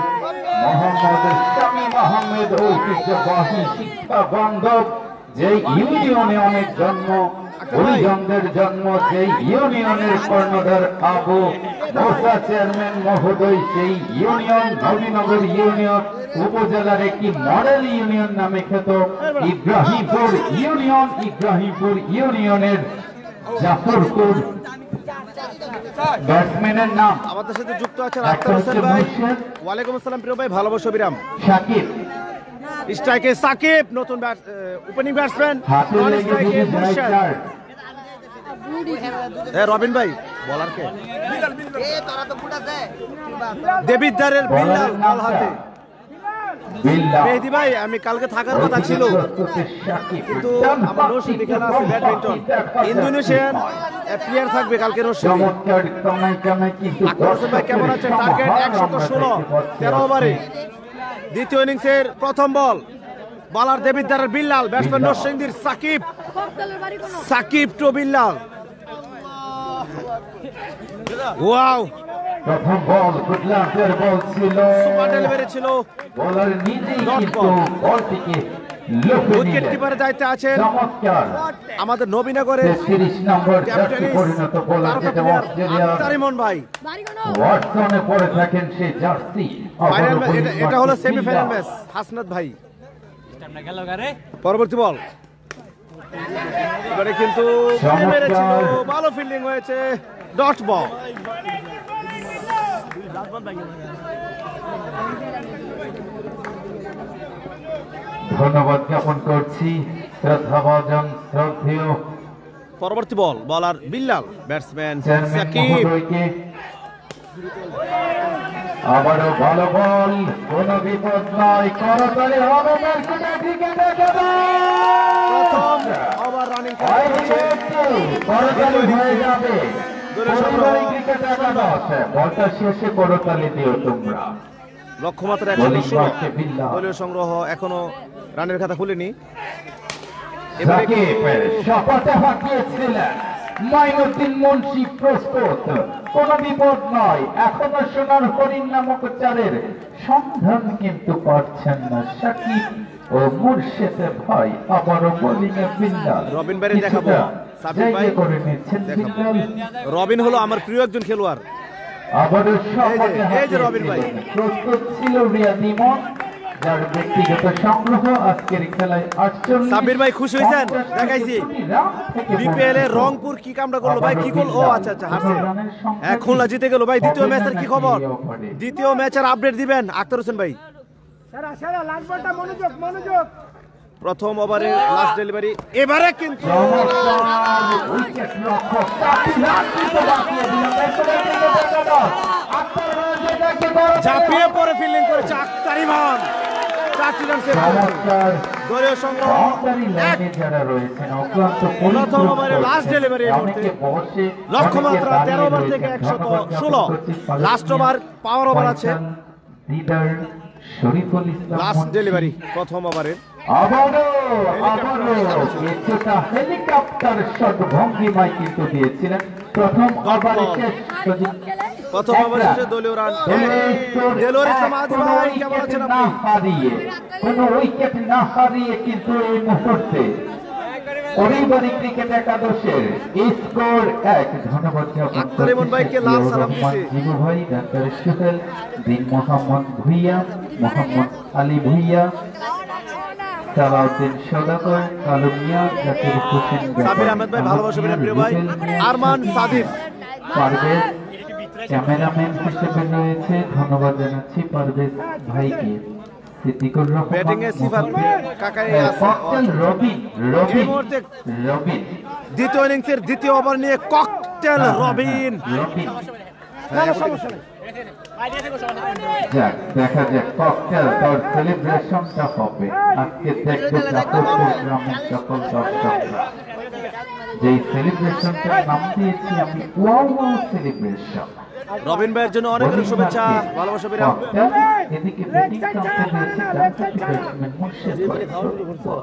মোহাম্মদ শামীম আহমেদ, ঐতিহ্যবাহী শিক্ষা বান্ধব, যে ইউনিয়নে অনেক জন্ম, হরিজনদের জন্ম, সেই ইউনিয়নের কর্ণধার আবু মোসা চেয়ারম্যান মহোদয়, সেই ইউনিয়ন নবীনগর ইউনিয়ন উপজেলার একটি মডেল ইউনিয়ন নামে খ্যাত ইব্রাহিমপুর ইউনিয়ন, ইব্রাহিমপুর ইউনিয়নের জাফরপুর ব্যাটসম্যানের নাম আমাদের সাথে যুক্ত আছেন আক্তার হোসেন ভাই। ওয়ালাইকুম আসসালাম প্রিয় ভাই, ভালোবাসা বিরাম। সাকিব স্ট্রাইকে সাকিব, নতুন ওপেনিং ব্যাটসম্যান। নন স্ট্রাইকে মুর্শিদ। রবিন ভাই বলার কে? দেবিদ্দারের বিল্লাল বল হাতে। মেহেদি ভাই আমি কালকে থাকার কথা ছিল, কিন্তু আমার রশিদ এখানে আছে ব্যাডমিন্টন, ইন্দোনেশিয়ান প্লেয়ার থাকবে কালকে রশিদ। আক্তার হোসেন ভাই কেমন আছেন? টার্গেট 116, 13 ওভারে। দ্বিতীয় ইনিংসের প্রথম বল, বলার দেবিদ্দারের বিল্লাল, ব্যাটসম্যান নরসিংদীর সাকিব। সাকিব টু বিল্লাল। ওয়াও, প্রথম বল গুডলান্ডের বল ছিল, সুপার ডেলিভারি ছিল। বলার নিজেই কিন্তু বলটিকে লুফে উইকেট নিলেন। কিপারের দায়িত্বে আছেন চমৎকার আমাদের নবীনগরের 30 নম্বর জার্সি পরিণত বলার যেটা অস্ট্রেলিয়ার আক্তার ইমন ভাই। ওয়াটসনে পড়ে থাকেন সেই জার্সি। ফাইনাল এটা হলো সেমিফাইনাল ম্যাচ। হাসনাত ভাই পরবর্তী বল, এবারে কিন্তু মেরেছিল, ভালো ফিল্ডিং হয়েছে, ডট বল। ধন্যবাদ জ্ঞাপন করছি শ্রদ্ধাভাজন শ্রদ্ধেয় পরবর্তী বল, বলার বিল্লাল, ব্যাটসম্যান চেয়ারম্যান সাকিব। মহোদয়কে। আবারও ভালো বল, কোনো বিপদ নয়, করতালি হবে মার্কেটে ক্রিকেট প্রথম ওভার রানিং করতালি হয়ে যাবে। পরিবারিক ক্রিকেট একাদশ, বলটা শেষে করতালি দিও তোমরা। লক্ষ্যমাত্রা 116, দলীয় সংগ্রহ এখনো রানের খাতা খুলেনি। এবারে সপাতে হাঁকিয়েছিলেন মাইনুদ্দিন মুন্সি, প্রস্তুত, কোনো বিপদ নয়। এখনো সোনার হরিণ নামক চারের সন্ধান কিন্তু পাচ্ছেন না সাকিব ও মুর্শেদের ভাই। আবারও বোলিং এ বিল্লাল, রবিন বাইরে দেখাবো। সাকিব ভাই করে নিচ্ছেন বিল্লাল। রবিন হলো আমার প্রিয় একজন খেলোয়াড়, আবারও সম্মানে এই যে রবিন ভাই। প্রস্তুত ছিল রিয়াদ ইমন, যার ব্যক্তিগত সংগ্রহ আজকের খেলায় 48। সাব্বির ভাই খুশি হয়েছেন? দেখাইছি বিপিএল এর রংপুর কি কামটা করলো ভাই, কি গোল! ও আচ্ছা আচ্ছা, হারছে। খুলনা জিতে গেল ভাই। দ্বিতীয় ম্যাচের কি খবর? দ্বিতীয় ম্যাচের আপডেট দিবেন আক্তার হোসেন ভাই। প্রথম ওভারে লাস্ট ডেলিভারি, এবারে কিন্তু ঝাঁপিয়ে পরে ফিল্ডিং করেছে আক্তার ইমন। 4টি রান সেভ করেছে। দলীয় সংগ্রহ প্রথম ওভারে লাস্ট ডেলিভারি লক্ষ্যমাত্রা 13 ওভার থেকে 116। লাস্ট ওভার পাওয়ার ওভার আছে। লাস্ট ডেলিভারি প্রথম ওভারের। কিছুটা হেলিকপ্টার শট ভঙ্গিমায় কিন্তু দিয়েছিলেন প্রথম ওভারে। প্রথম ওভারে শেষে দলীয় রান। দেলোয়ার ইসলাম আদি ভাই কেমন আছেন আপনি? কোনো উইকেট না হারিয়ে কিন্তু এই মুহূর্তে পারিবারিক ক্রিকেট একাদশের স্কোর 1। ধন্যবাদ আক্তার ইমন ভাইকে লাল সালাম দিছি। জিবু ভাই, ডাক্তার সুহেল, দিন মোহাম্মদ ভুইয়া, মোহাম্মদ আলী ভুইয়া, সালাউদ্দিন সদাকর, কালুমিয়া, জাকির হোসেন, সাবির আহমেদ ভাই ভালোবাসা বিনা প্রিয় ভাই, আরমান সাদিফ, পারভেজ ক্যামেরাম্যান হিসেবে রয়েছে। ধন্যবাদ জানাচ্ছি পারভেজ ভাইকে। সিদ্দিকুর রহমান, ব্যাটিং এ সিফাত কাকাই আছে। রবিন এই মুহূর্তে দ্বিতীয় ইনিংসের দ্বিতীয় ওভার নিয়ে ককটেল রবিন। যাক, দেখা যাক ককটেল তোর সেলিব্রেশনটা হবে। আজকে দেখবে গ্রামের সকল দর্শকরা যেই সেলিব্রেশনটার নাম দিয়েছি আমি ওয়াও ওয়াও সেলিব্রেশন। রবিন ভাইয়ের জন্য অনেক অনেক শুভেচ্ছা, ভালোবাসা বিরাম। এদিকে ব্যাটিং করতে দিয়েছে ডানহাতি ব্যাটসম্যান মুর্শিদ ভাই।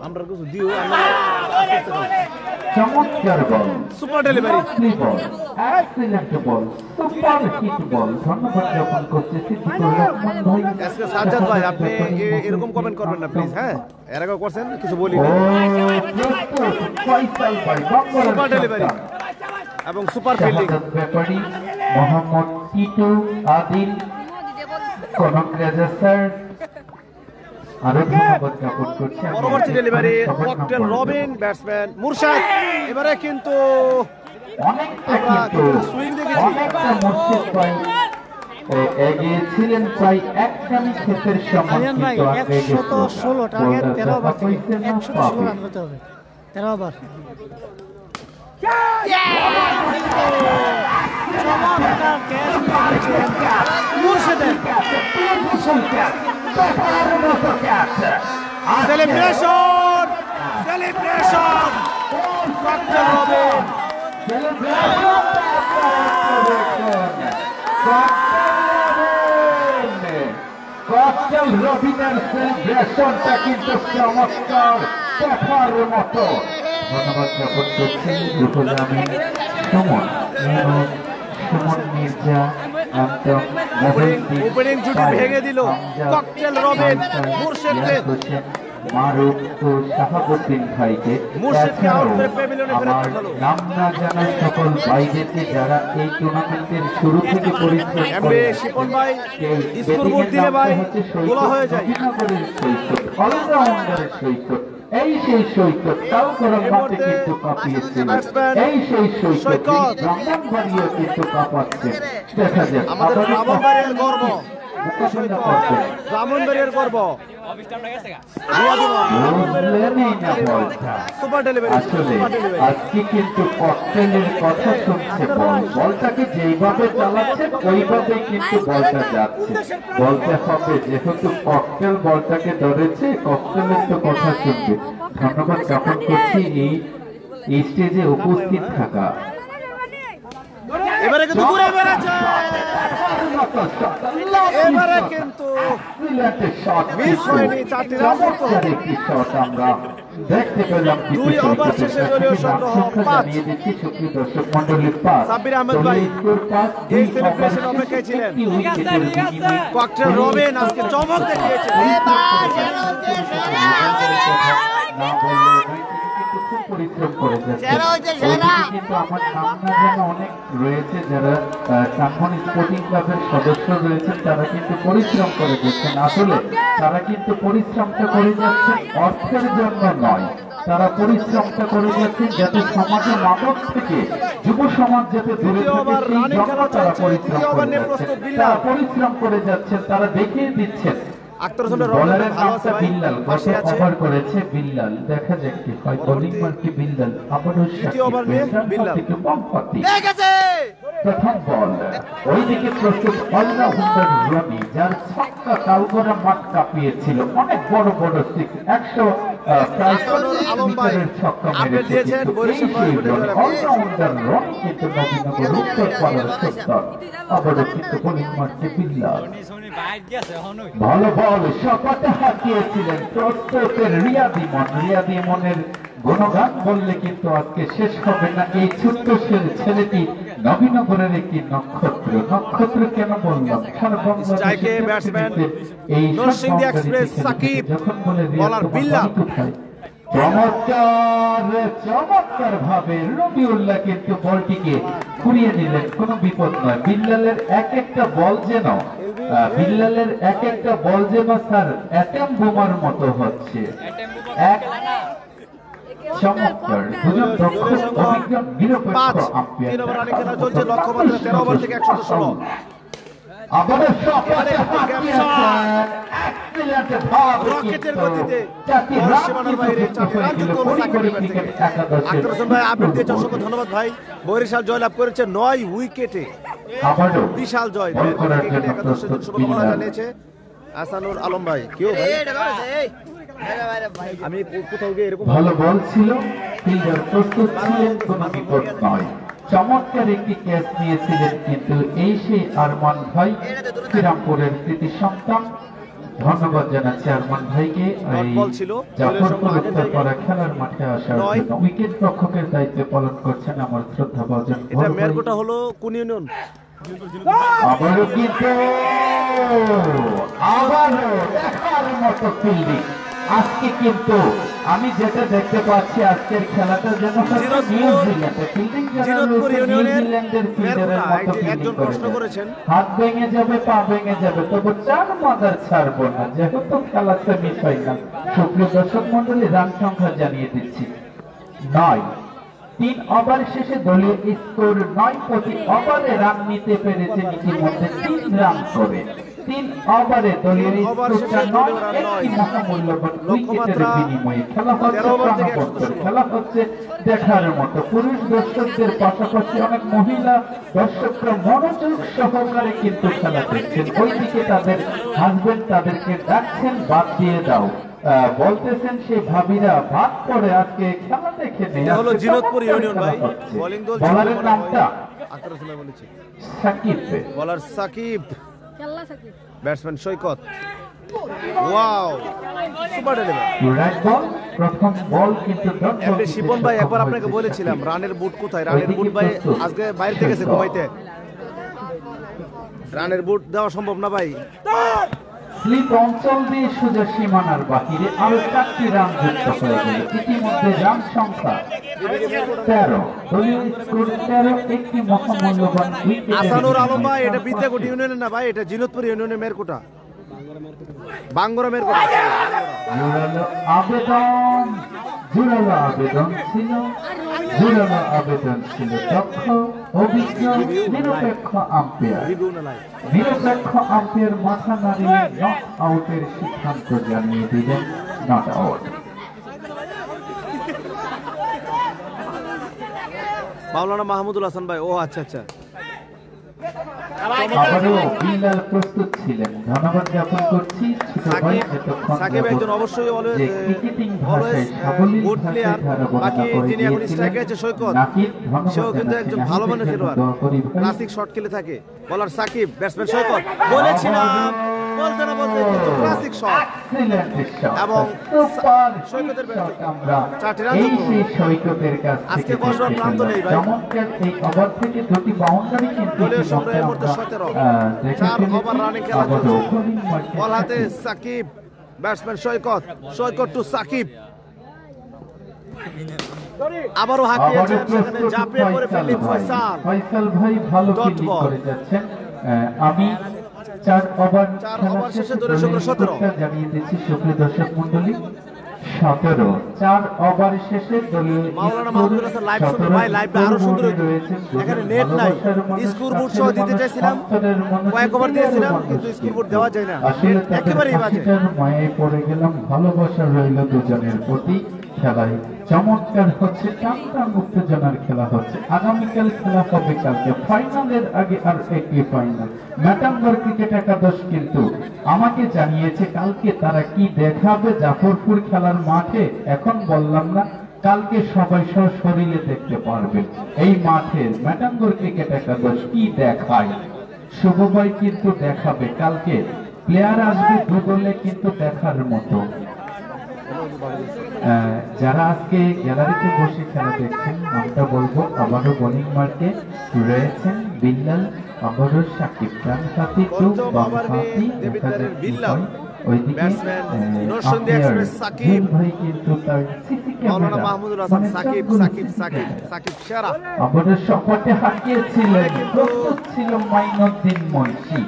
আমরা কিছু দিও, চমৎকার বল, সুপার ডেলিভারি, বল, এক্সিলেন্ট বল, সুপার হিট বল। ধন্যবাদ জ্ঞাপন করছি সিদ্দিকুর রহমান ভাই। আজকে সাজ্জাদ ভাই আপনি এরকম কমেন্ট করবেন না প্লিজ। হ্যাঁ, এর আগে করছেন কিছু বলি না। ফয়সাল ভাই সুপার ডেলিভারি এবং সুপার ফিল্ডিং। ব্যাপারী মোহাম্মদ টিটু, আদিল, কনক রাজা স্যার আরো ধন্যবাদ জ্ঞাপন করছি। পরবর্তী ডেলিভারি ককটেল রবিন, ব্যাটসম্যান মুরশাদ। এবারে কিন্তু অনেকটা সুইং দেখেছি। মুর্শিদ ভাই এগিয়েছিলেন প্রায় এক রানে ক্ষেতের সমান। আরিয়ান ভাই 116 টার্গেট 13 ওভার থেকে 116 রান করতে হবে 13 ওভার। চমৎকার ক্যাচ মুর্শিদের। Celebration celebration cocktail Robin. Cocktail রবিনের সেলিব্রেশনটা কিন্তু চমৎকার, দেখার মতো। ধন্যবাদ জ্ঞাপন করছি রুহুল আমিন, সুমন, সুমন মির্জা, ওপেনিং জুটি ভেঙে দিল ককটেল রবিন মুর্শিদকে। মারুফ ও শাহাবুদ্দিন ভাইকে, মুর্শিদকে আউট করে প্যাভিলিয়নে ফেরত পাঠালো। নাম না জানা সকল ভাইদেরকে যারা এই টুর্নামেন্টের শুরু থেকে পরিশ্রম এমবি শিপন ভাই স্কোরবোর্ড দিলে ভাই গোলা হয়ে যায়। অলরাউন্ডারের সৈকত, এই সেই সৈকত কাউকরম মাঠে কিন্তু কাঁপিয়েছিল। এই সেই সৈকত ব্রাহ্মণবাড়িও কিন্তু কাঁপাচ্ছে। দেখা যাক আমাদের ব্রাহ্মণবাড়িয়ার গর্ব, ব্রাহ্মণবাড়িয়ার গর্ব। Super delivery. আসলে আজকে কিন্তু ককটেলের কথা শুনছে বল, বলটাকে যেইভাবে চালাচ্ছে ওইভাবে কিন্তু বলটা যাচ্ছে। বলতে হবে যেহেতু ককটেল বলটাকে ধরেছে, ককটেলের তো কথা শুনবে। ধন্যবাদ জ্ঞাপন করছি এই স্টেজে উপস্থিত থাকা। এবারে কিন্তু ঘুরে বেড়াচ্ছে, এবারে কিন্তু মিস হয়নি। 4টি রান করতে হবে। আমরা দেখতে পেলাম 2 ওভার শেষে দলীয় সংগ্রহ 5। দর্শক মন্ডলী 5। সাব্বির আহমেদ ভাই এই সেলিব্রেশন অপেক্ষায় ছিলেন। ককটেল রবিন আজকে চমক দেখিয়েছে। খুব পরিশ্রম করে যাচ্ছেন। ওইদিকে কিন্তু আমার নাম না জানা অনেক রয়েছে যারা টাঙ্গন স্পোর্টিং ক্লাবের সদস্য রয়েছেন, তারা কিন্তু পরিশ্রম করে যাচ্ছেন। আসলে তারা কিন্তু পরিশ্রমটা করে যাচ্ছেন অর্থের জন্য নয়, তারা পরিশ্রমটা করে যাচ্ছেন যাতে সমাজে মাদক থেকে যুব সমাজ যাতে দূরে থাকে সেই জন্য তারা পরিশ্রম করে যাচ্ছেন। তারা পরিশ্রম করে যাচ্ছেন, তারা দেখিয়ে দিচ্ছেন। বলারের নামটা বিল্লাল, গত ওভার করেছে বিল্লাল, দেখা যাক কি হয়। বোলিং মার্কে বিল্লাল, আবারও প্রথম বল ওইদিকে প্রস্তুত অলরাউন্ডার রনি, যার ছক্কা কালগড়া মাঠ কাঁপিয়েছিল, অনেক বড় বড় সিক্স, 100 প্রায় 40 মিটারের ছক্কা মেরেছে। অলরাউন্ডার রনি কিন্তু নবীনগর উত্তর পাড়ার সুন্দর, আবারও কিন্তু বোলিং মার্কে বিল্লাল। ভালো বল সপাটে হাঁকিয়েছিলেন প্রস্তুতের রিয়াদ ইমনের গুণগান বললে কিন্তু আজকে শেষ হবে না। এই ছোট্ট ছেলেটি নবীনগরের একটি নক্ষত্র কেন বললাম, সারা বাংলাদেশের এই যখন বলে কোথায় চমৎকার ভাবে রবিউল্লাহ কিন্তু বলটিকে ঘুরিয়ে নিলেন, কোনো বিপদ নয়। বিল্লালের এক একটা বল যেন স্যার অ্যাটম বোমার মতো হচ্ছে। এক চমৎকার দুজন দক্ষ অভিজ্ঞ নিরপেক্ষ আম্পায়ার। আবারও সপাটে হাঁকিয়েছেন, এক্সিলেন্ট ভাবে ধন্যবাদ ভাই। বরিশাল জয়লাভ করেছে 9 উইকেটে, বিশাল জয়। শুভকামনা জানিয়েছে আসানুর আলম ভাই। কেউ আমি কোথাও গিয়ে এরকম ভালো বল ছিল, ফিল্ডার প্রস্তুত ছিলেন, কোনো বিপদ নয়। চমৎকার একটি ক্যাচ নিয়েছিলেন কিন্তু এই সেই আরমান ভাই, শ্রীরামপুরের কৃতি সন্তান। ধন্যবাদ জানাচ্ছি আরমান ভাইকে জাফরপুর উত্তরপাড়া খেলার মাঠে আসার জন্য। উইকেট রক্ষকের দায়িত্ব পালন করছেন আমার শ্রদ্ধাভাজন। মেরকোটা হলো কোন ইউনিয়ন? আবারও কিন্তু আবারও দেখার মতো ফিল্ডিং। আজকে কিন্তু আমি যেটা দেখতে পাচ্ছি আজকের খেলাটা যেন নিউজিল্যান্ডের ফিল্ডিং, নিউজিল্যান্ডের ফিল্ডারের মতো ফিল্ডিং করেছেন। হাত ভেঙে যাবে, পা ভেঙে যাবে, তবু চার মাদার ছাড়বো না, যেহেতু খেলা সেমিফাইনাল। সুপ্রিয় দর্শক মন্ডলী, রান সংখ্যা জানিয়ে দিচ্ছি 9। 3 ওভার শেষে দলীয় স্কোর 9। প্রতি ওভারে রান নিতে পেরেছেন ইতিমধ্যে 3 রান করে। 3 ওভারে দলীয় স্কোরটা 9, একটি মহামূল্যবান উইকেটের বিনিময়ে খেলা হচ্ছে প্রাণবন্তর, খেলা হচ্ছে দেখার মতো। পুরুষ দর্শকদের পাশাপাশি অনেক মহিলা দর্শকরা মনোযোগ সহকারে কিন্তু খেলা দেখছেন। ওইদিকে তাদের হাজবেন্ড তাদেরকে ডাকছেন, বাদ দিয়ে দাও বলতেছেন, সেই ভাবিরা ভাগ করে আজকে খেলা দেখে নেই। জিনতপুর ইউনিয়ন ভাই। বোলিং দল বলারের নামটা সাকিব, বলার সাকিব, ব্যাটসম্যান সৈকত। ওয়াও, সুপার ডেলিভারি, রাইট বল। প্রথম বল কিন্তু এমনি শিপন ভাই, একবার আপনাকে বলেছিলাম রানের বুট কোথায়। রানের বুট ভাই আজকে বাইরে থেকে গেছে ঘুমাইতে, রানের বুট দেওয়া সম্ভব না ভাই। স্লিপ অঞ্চল দিয়ে সোজা সীমানার বাহিরে আরো 4টি রান যুক্ত হয়ে গেল। ইতিমধ্যে রান সংখ্যা 13, দলীয় স্কোর 13। একটি মহামূল্যবান উইকেট। আসানুর আলম ভাই, এটা বিদ্যাকুট ইউনিয়নের না ভাই, এটা জিনতপুর ইউনিয়নের মেরকোটা, বাঙ্গরা মেরকোটা। জোরালো আবেদন ছিল দক্ষ অভিজ্ঞ নিরপেক্ষ আম্পায়ার মাথা নাড়িয়ে নট আউটের সিদ্ধান্ত জানিয়ে দিলেন, নট আউট। মাওলানা মাহমুদুল হাসান ভাই। ও আচ্ছা আচ্ছা, আবারও বিল্লাল প্রস্তুত ছিলেন, ধন্যবাদ জ্ঞাপন করছি। সাকিব একজন অবশ্যই ক্রিকেটিং ভাষায় সাবলীল ভাষায় ধারাবাহিকতা করে দিয়েছিলেন সৈকত, সেও কিন্তু একজন ভালো মানের খেলোয়াড়, ক্লাসিক শট খেলে থাকে। বলার সাকিব, ব্যাটসম্যান সৈকত। বলেছিলাম বলতে না বলতে কিন্তু ক্লাসিক শট এবং সৈকতের সৈকতের কাছ থেকে ক্লান্ত নেই ভাই। চমৎকার এই ওভার থেকে 2টি বাউন্ডারি কিন্তু বল হাতে সাকিব, ব্যাটসম্যান সৈকত টু সাকিব। আবারও হাত দিয়েছেন, সেখানে ঝাঁপিয়ে পড়ে ফিল্ডিং ফয়সাল। ফয়সাল ভাই ভালো Dot ফিল্ডিং ball। করে যাচ্ছেন। আমি 4 ওভার শেষে দলীয় সংখ্যা 17 জানিয়ে দিচ্ছি সুপ্রিয় দর্শক মন্ডলী, 17 4 ওভার শেষে দলীয় মাওলানা মাহমুদুল হাসান লাইভ শুনবে ভাই, লাইভটা আরো সুন্দর হতো। এখানে নেট নাই, স্কোর বোর্ড সহ দিতে চাইছিলাম, কয়েক ওভার দিয়েছিলাম কিন্তু স্কোর বোর্ড দেওয়া যায় না, নেট একেবারেই বাজে। মায়ে পড়ে গেলাম, ভালোবাসা রইল দুজনের প্রতি। খেলায় চমৎকার হচ্ছে, টান উত্তেজনার খেলা হচ্ছে। আগামীকাল খেলা হবে কালকে, ফাইনালের আগে আর একটি ফাইনাল। মেটাম্বর ক্রিকেট একাদশ কিন্তু আমাকে জানিয়েছে কালকে তারা কি দেখাবে জাফরপুর খেলার মাঠে, এখন বললাম না, কালকে সবাই সশরীরে দেখতে পারবেন এই মাঠে মেটাম্বর ক্রিকেট একাদশ কি দেখায়। শুভ ভাই কিন্তু দেখাবে কালকে, প্লেয়ার আসবে দুদলে কিন্তু দেখার মতো। যারা আজকে গ্যালারিতে বসে খেলা দেখছেন নামটা বলবো, আবারও বোলিং মার্কে রয়েছেন বিল্লাল, আবারও সাকিব, ডান সাথী টু বাম সাথী বিল্লাল, ওইদিকে নরসিংদী এক্সপ্রেস সাকিব ভাই কিন্তু তার সিসি মাওলানা ক্যামেরা মাহমুদুল হাসান সাকিব সেরা। আবারও সপটে হাঁকিয়েছিলেন, প্রস্তুত ছিল মাইনুদ্দিন মুন্সি।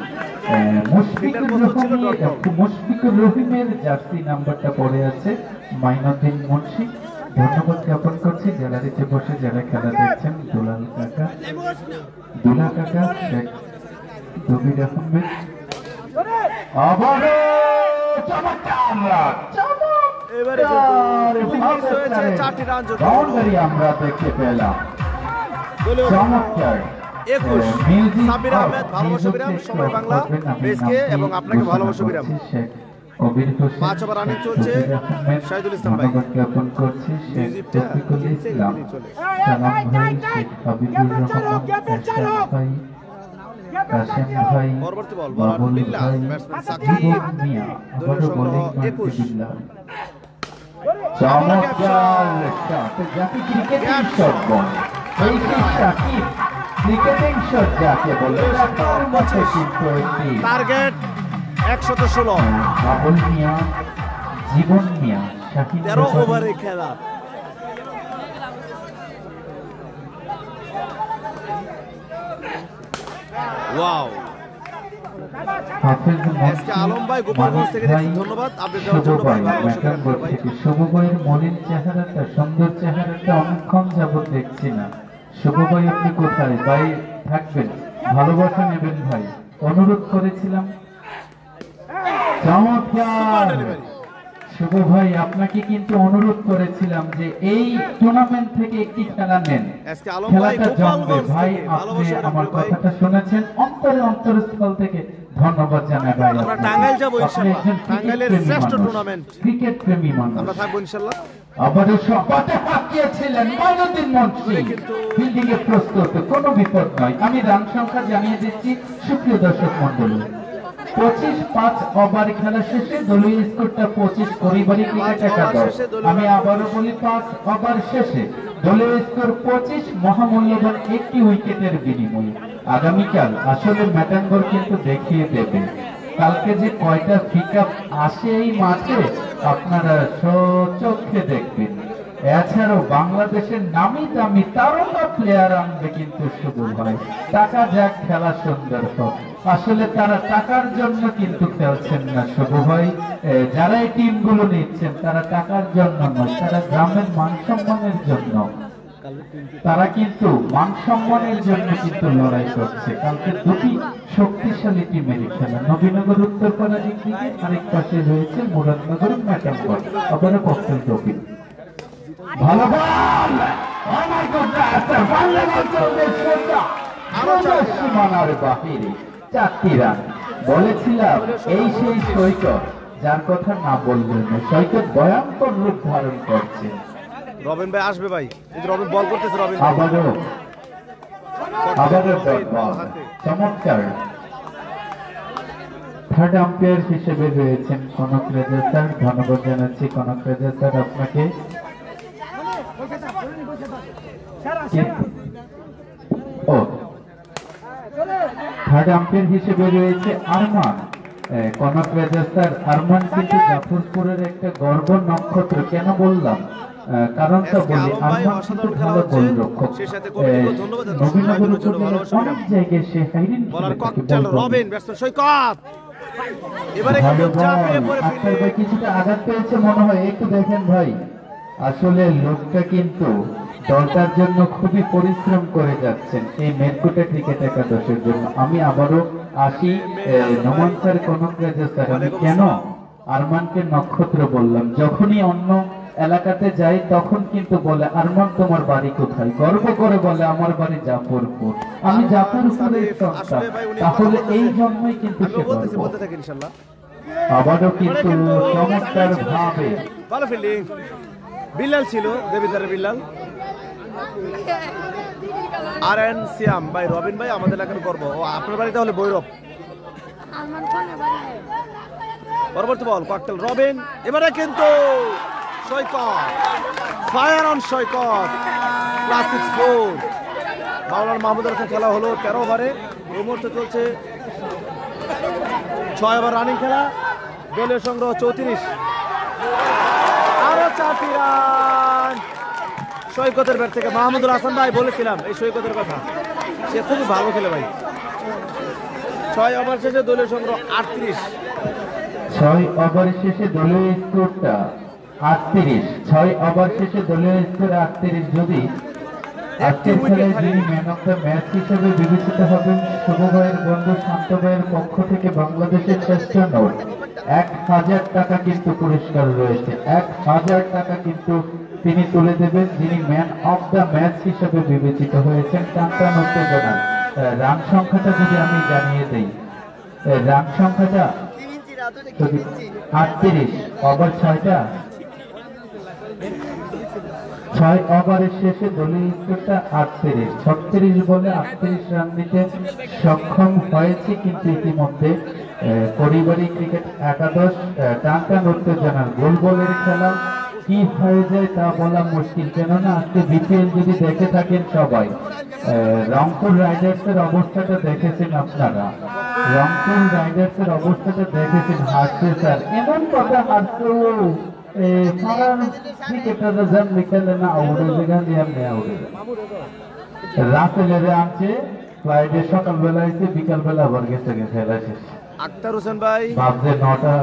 মুশফিকুর রহিমের জার্সি নাম্বারটা পড়ে আছে মাইনুদ্দিন মুন্সি। ধন্যবাদ জ্ঞাপন করছি গ্যালারিতে বসে যারা খেলা দেখছেন, দুলা কাকা, শেখ দবির আহমেদ। আবারও এবারে মিস হয়েছে, 4টি রান যোগ বাউন্ডারি আমরা দেখতে পেলাম। চমৎকার 21 সাবির আহমেদ, ভালোবাসা বিরাম, সময় বাংলা বেসকে এবং আপনাকে ভালোবাসা বিরাম। 5 ওভার রানিং চলছে, শাহিদুল ইসলাম ভাই জ্ঞাপন করছি শেখ তৌফিকুল ইসলাম, সালাম ভাই, শেখ হাবিবুর রহমান, ভাই, কাশেম ভাই, পরবর্তী বল বাবুল বিল্লাল, ভাই, ব্যাটসম্যান সাকিব, জীবন মিয়া, দলীয় আবারও বোলিং সংগ্রহ 21। বিল্লাল। চমৎকার শট, যাকে ক্রিকেটিং শট বলে, এই সেই সাকিব ক্রিকেটিং শট যাকে বলে, তার মধ্যে কিন্তু একটি টার্গেট 116, বাবুল মিয়া, জীবন মিয়া, সাকিব 13 ওভারে খেলা। ওয়াও, হাফেজ এসকে আলম ভাই গোপালগঞ্জ থেকে দেখছেন, ধন্যবাদ আপডেট দেওয়ার জন্য ভাই, ভালোবাসা বিরাম ভাই। শুভ ভাইয়ের মলিন চেহারাটা, সুন্দর চেহারাটা অনেকক্ষণ যাবত দেখছি না। শুভ ভাই আপনি কোথায় ভাই থাকবেন, ভালোবাসা নেবেন ভাই, অনুরোধ করেছিলাম। চমৎকার শুভ ভাই, আপনাকে কিন্তু অনুরোধ করেছিলাম যে এই টুর্নামেন্ট থেকে একটি খেলা নেন, এসকে আলম ভাই খেলাটা জমবে গোপালগঞ্জ ভাই। থেকে, আপনি ভালোবাসা আমার বিরাম ভাই। কথাটা শুনেছেন, অন্তরস্থল থেকে ধন্যবাদ জানাই ভাই। আমরা টাঙ্গাইল যাবো ইনশাআল্লাহ, টাঙ্গাইলের শ্রেষ্ঠ টুর্নামেন্ট, ক্রিকেট প্রেমী মানুষ, আমরা থাকবো ইনশাআল্লাহ। আবারও সপাটে হাঁকিয়েছিলেন মাইনুদ্দিন মুন্সি, ফিল্ডিং এ প্রস্তুত, কোনো বিপদ নয়। আমি রান সংখ্যা জানিয়ে দিচ্ছি সুপ্রিয় দর্শক মন্ডলী, 25-5 ওভার খেলা শেষে দলীয় স্কোরটা 25 করিবারি ক্রিকেট একাদশ। আমি আবারও বলি 5 ওভার শেষে দলীয় স্কোর 25, মহামূল্যবান একটি উইকেটের বিনিময়ে। আগামীকাল আসলে ম্যাটাঙ্গর কিন্তু দেখিয়ে দেবে কালকে যে কয়টা পিক আপ আসে এই মাঠে, আপনারা চোখে দেখবেন। এছাড়াও বাংলাদেশের নামি দামি তারকা প্লেয়ার আনবে কিন্তু শুভ ভাই, টাকা যাক খেলা সুন্দর হোক। আসলে তারা টাকার জন্য কিন্তু খেলছেন না শুভ ভাই, যারা এই টিমগুলো নিচ্ছেন তারা টাকার জন্য নয়, তারা গ্রামের মান সম্মানের জন্য, তারা কিন্তু মান সম্মানের জন্য কিন্তু লড়াই করছে। কালকে দুটি শক্তিশালী টিমের খেলা, নবীনগর উত্তরপাড়া একদিকে, আরেক পাশে রয়েছে মুরাদনগর মেটাম্বর, আবার ককটেল ট্রফি। ভালো বল, oh my goodness, বাংলাদেশ চলছে সোজা সীমানার বাহিরে, 4টি রান। বলেছিলাম এই সেই সৈকত যার কথা না বললেন, সৈকত ভয়ঙ্কর রূপ ধারণ করছে। রবিন ভাই আসবে ভাই, কিন্তু রবিন বল করতেছে, রবিন আবারও চমৎকার থার্ড আম্পায়ার হিসেবে রয়েছেন কনক রেজা স্যার, ধন্যবাদ জানাচ্ছি কনক রেজা স্যার আপনাকে। ও থার্ড আম্পায়ার হিসেবে রয়েছে আরমান, কনক রেজা স্যার। আরমান কিন্তু জাফরপুরের একটা গর্ব নক্ষত্র। কেন বললাম, কারণটা এসকে বলি, আলম ভাই আরমান কিন্তু অসাধারণ খেলা ভালো হচ্ছে। গোলরক্ষক। সেই সাথে কমিটিকে ধন্যবাদ জানাচ্ছি। নবীনগরের জন্য উপজেলার ভালোবাসা অনেক বিরাম। জায়গায় সে হাইরিন বলার খেলে তাকে ককটেল বলবো। রবিন, ব্যাটসম্যান সৈকত। এবারে ভালো কিন্তু বল। চাপিয়ে পড়ে আক্তার ফিল্ডিং। ভাই কিছুটা আঘাত পেয়েছে মনে হয়, একটু দেখেন ভাই। আসলে লোকটা কিন্তু দলটার জন্য খুবই পরিশ্রম করে যাচ্ছেন এই মেরকুটে ক্রিকেট একাদশের জন্য। আমি আবারও আসি নোমান স্যার, কনকরাজা স্যার, আমি কেন আরমানকে নক্ষত্র বললাম? যখনই অন্য এলাকাতে যাই তখন কিন্তু বলে আরমান তোমার বাড়ি কোথায়, গর্ব করে বলে আমার বাড়ি জাফরপুর, আমি জাফরপুরের সন্তান। তাহলে এই জন্যই কিন্তু সে গর্ব। বলতে থাকি ইনশাআল্লাহ। আবারও কিন্তু চমৎকার ভাবে ভালো ফিল্ডিং। বিল্লাল ছিল, দেবিদারের বিল্লাল। আর এন সিয়াম ভাই, রবিন ভাই আমাদের এলাকার গর্ব। ও আপনার বাড়ি তাহলে বৈরব। আরমান খান এবারে পরবর্তী বল ককটেল রবিন। এবারে কিন্তু সৈকত, ফায়ার অন সৈকত, ক্লাস 6-4। মাওলানা মাহমুদুর হাসান খেলা হলো 13 ওভারে। এই মুহূর্তে চলছে 6 ওভার রানিং খেলা। দলীয় সংগ্রহ 34। আরো 4টি রান সৈকতের ব্যাট থেকে। মাহমুদুর হাসান ভাই বলেছিলাম এই সৈকতের কথা, সে খুবই ভালো খেলে ভাই। 6 ওভার শেষে দলীয় সংগ্রহ 38। 6 ওভার শেষে দলীয় স্কোরটা 38। 6 ওভার শেষে দলীয় স্কোর 38। যদি আজকের খেলায় যিনি ম্যান অফ দ্য ম্যাচ হিসেবে বিবেচিত হবেন, শুভ ভাইয়ের বন্ধু শান্ত ভাইয়ের পক্ষ থেকে বাংলাদেশের শ্রেষ্ঠ নোট 1000 টাকা কিন্তু পুরস্কার রয়েছে। 1000 টাকা কিন্তু তিনি তুলে দেবেন যিনি ম্যান অফ দ্য ম্যাচ হিসেবে বিবেচিত হয়েছেন। টানটান উত্তেজনা। রান সংখ্যাটা যদি আমি জানিয়ে দেই, রান সংখ্যাটা 38, ওভার 6টা। 6 ওভারের শেষে দলীয় স্কোরটা 38। 36 বলে 38 রান দিতে সক্ষম হয়েছে। কিন্তু ইতিমধ্যে পরিবারী ক্রিকেট একাদশ টানটান উত্তেজনার গোল গোলের খেলা কি হয়ে যায় তা বলা মুশকিল। কেননা আজকে বিপিএল যদি দেখে থাকেন সবাই, রংপুর রাইডার্সের অবস্থাটা দেখেছেন আপনারা। রংপুর রাইডার্সের অবস্থাটা দেখেছেন, হারছে স্যার, এমন কথা হারছে ক্রিকেটাররা যেমনি খেলে না আউড়ে যেখানে এমনি আউড়ে রাতেলের আনছে ফ্লাইটে, সকালবেলা এসে বিকালবেলা আবার গেছে খেলা শেষ। আক্তার হোসেন ভাই, ভাবছে 9টা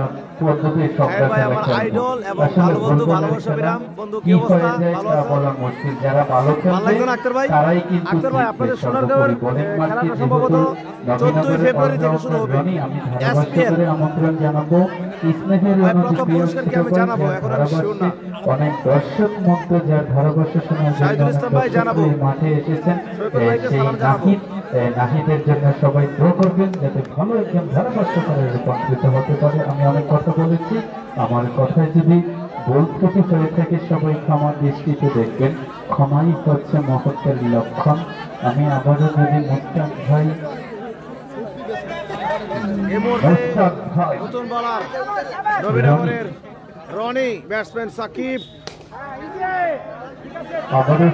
পদ্ধতি সবটা ভাই আমার খেলা আইডল এবং আসলে ভালো বন্ধু, ফুটবলের ভালোবাসা খেলা বিরাম। বন্ধু কি কি অবস্থা? হয়ে যায় ভালো তা আছেন? বলা মুশকিল। যারা ভালো ভালো লাগছে খেলবে না আক্তার ভাই? তারাই কিন্তু আক্তার ভাই আপনাদের সোনারগাঁওয়ের খেলাটা সম্ভবত 14 ফেব্রুয়ারি থেকে শুরু হবে। আমি ধারাভাষ্যকারে আমন্ত্রণ জানাবো। স্নেহের ভাই, অনুযায়ী প্রথম পুরস্কার কি আমি জানাবো, এখন আমি শিওর না। অনেক দর্শক মন্ত্র যার ধারাভাষ্য শোনার জন্য শাহিদুল ইসলাম ভাই অনেক জানাবো। দর্শক এই মাঠে এসেছেন। সৈকত ভাইকে সেই সালাম জানাবো। নাহিদের জন্য সবাই দোয়া করবেন যাতে ভালো একজন ধারাভাষ্যকারে রূপান্তরিত হতে পারে। আমি অনেক কথা বলেছি, আমার কথায় যদি ভুল ত্রুটি হয়ে থাকে সবাই ক্ষমা দৃষ্টিতে দেখবেন। ক্ষমাই হচ্ছে মহত্বের লক্ষণ। আমি আবারও যদি মুস্তাক ভাই এই মুহূর্তে মুস্তাক ভাই নতুন বলার নবীনগরের রনি, ব্যাটসম্যান সাকিব। আবারও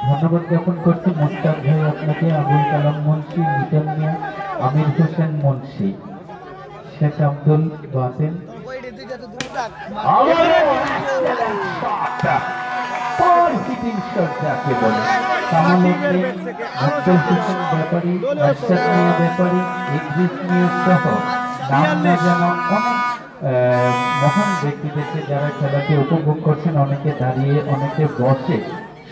ধন্যবাদ জ্ঞাপন করছি মুস্তাক ভাই আপনাকে, আবুল কালাম মুন্সি, মিটন মিয়া, আমির হোসেন মুন্সি, শেখ আব্দুল বাতেন। যাকে বলে কামালউদ্দিন, আব্দুল হোসেন ব্যাপারী, আশরাফ মিয়া ব্যাপারী, ইদ্রিস মিয়া সহ নাম না জানা অনেক মহান ব্যক্তিদেরকে যারা খেলাকে উপভোগ করছেন, অনেকে দাঁড়িয়ে অনেকে বসে,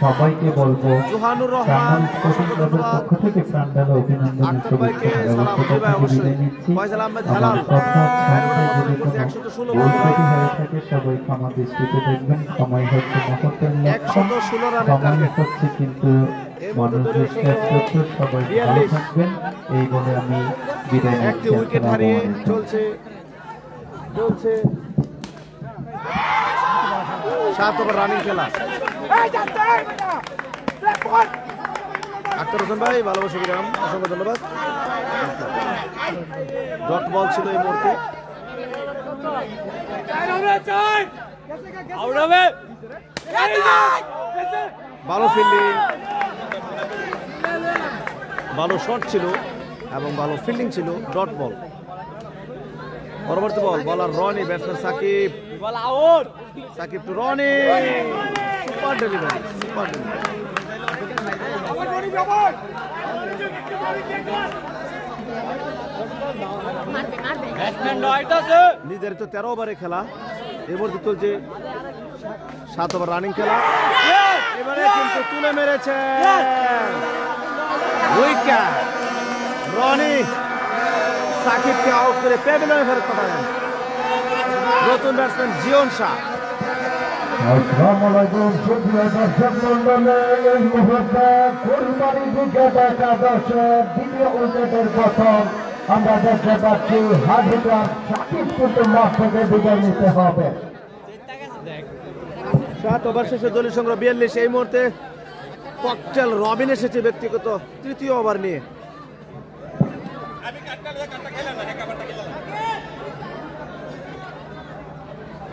সবাইকে বলবো জোহানুর রহমান, প্রাঙ্গণ স্পোর্টিং ক্লাবের পক্ষ থেকে প্রাণঢালা অভিনন্দনের আক্তার ভাইকে শুভেচ্ছা সালাম ধারাভাষ্য দিবে অবশ্যই। বিদায় নিচ্ছি। ফয়সাল আহমেদ আমার হেলাল, কথা ছাড়তে যদি কোনো 116 ভুল ত্রুটি হয়ে থাকে সবাই ক্ষমা দৃষ্টিতে দেখবেন। ক্ষমাই হচ্ছে মহত্বের লক্ষণ, 116 রানের ক্ষমাই টার্গেট। হচ্ছে কিন্তু মানুষের শ্রেষ্ঠ। সবাই ভালো 42 থাকবেন এই বলে আমি বিদায় একটি নিচ্ছি। উইকেট আসসালামু হারিয়ে আলাইকুম। চলছে 7 ওভার রানিং খেলা। আক্তার হোসেন ভাই, ভালোবাসা বিরাম, অসংখ্য ধন্যবাদ। ডট বল ছিল এই মুহূর্তে। ভালো ফিল্ডিং, ভালো শট ছিল এবং ভালো ফিল্ডিং ছিল। Dot ball. পরবর্তী ball, bowler Roni, batsman Shakib. Shakib to Roni, super delivery, super delivery. নির্ধারিত 13 ওভারে খেলা, এবার চলছে 7 ওভার রানিং খেলা। এবারে কিন্তু তুলে মেরেছে উইকেট। রনি সাকিবকে আউট করে প্যাভিলিয়নে ফেরত পাঠালেন নতুন ব্যাটসম্যান জিয়ন শাহ। আসসালামু আলাইকুম সুপ্রিয় দর্শক মণ্ডলী, এই মুহূর্তে কুড়িবাড়ি উইকেট একাদশে দ্বিতীয় উইকেটের প্রথম আমরা দেখতে পাচ্ছি হাজিরার সাকিব কিন্তু মাঠ থেকে বিদায় নিতে হবে। 7 ওভার শেষে দলীয় সংগ্রহ 42। এই মুহূর্তে ককটেল রবিন এসেছে ব্যক্তিগত তৃতীয় ওভার নিয়ে।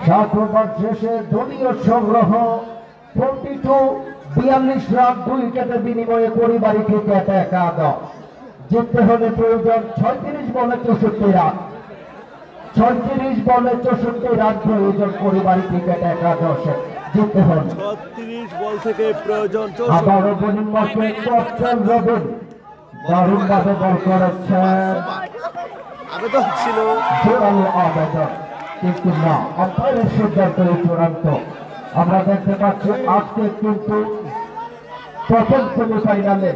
সাত ওভার শেষে দলীয় সংগ্রহ 42 রান 2 উইকেটের বিনিময়ে কুড়িবাড়ি ক্রিকেট একাদশ। জিততে হলে প্রয়োজন 36 বলে 64 রান। 36 বলে 64 রান প্রয়োজন কুড়িবাড়ি ক্রিকেট একাদশে জিততে হলে। 36 বল থেকে প্রয়োজন আবারও বোলিং করছে ককটেল রবিন, দারুণভাবে বল করেছেন আবেদন ছিল জোরালো আবেদন, কিন্তু না, আম্পায়ারের সিদ্ধান্ত চূড়ান্ত। আমরা দেখতে পাচ্ছি আজকে কিন্তু প্রথম সেমিফাইনালে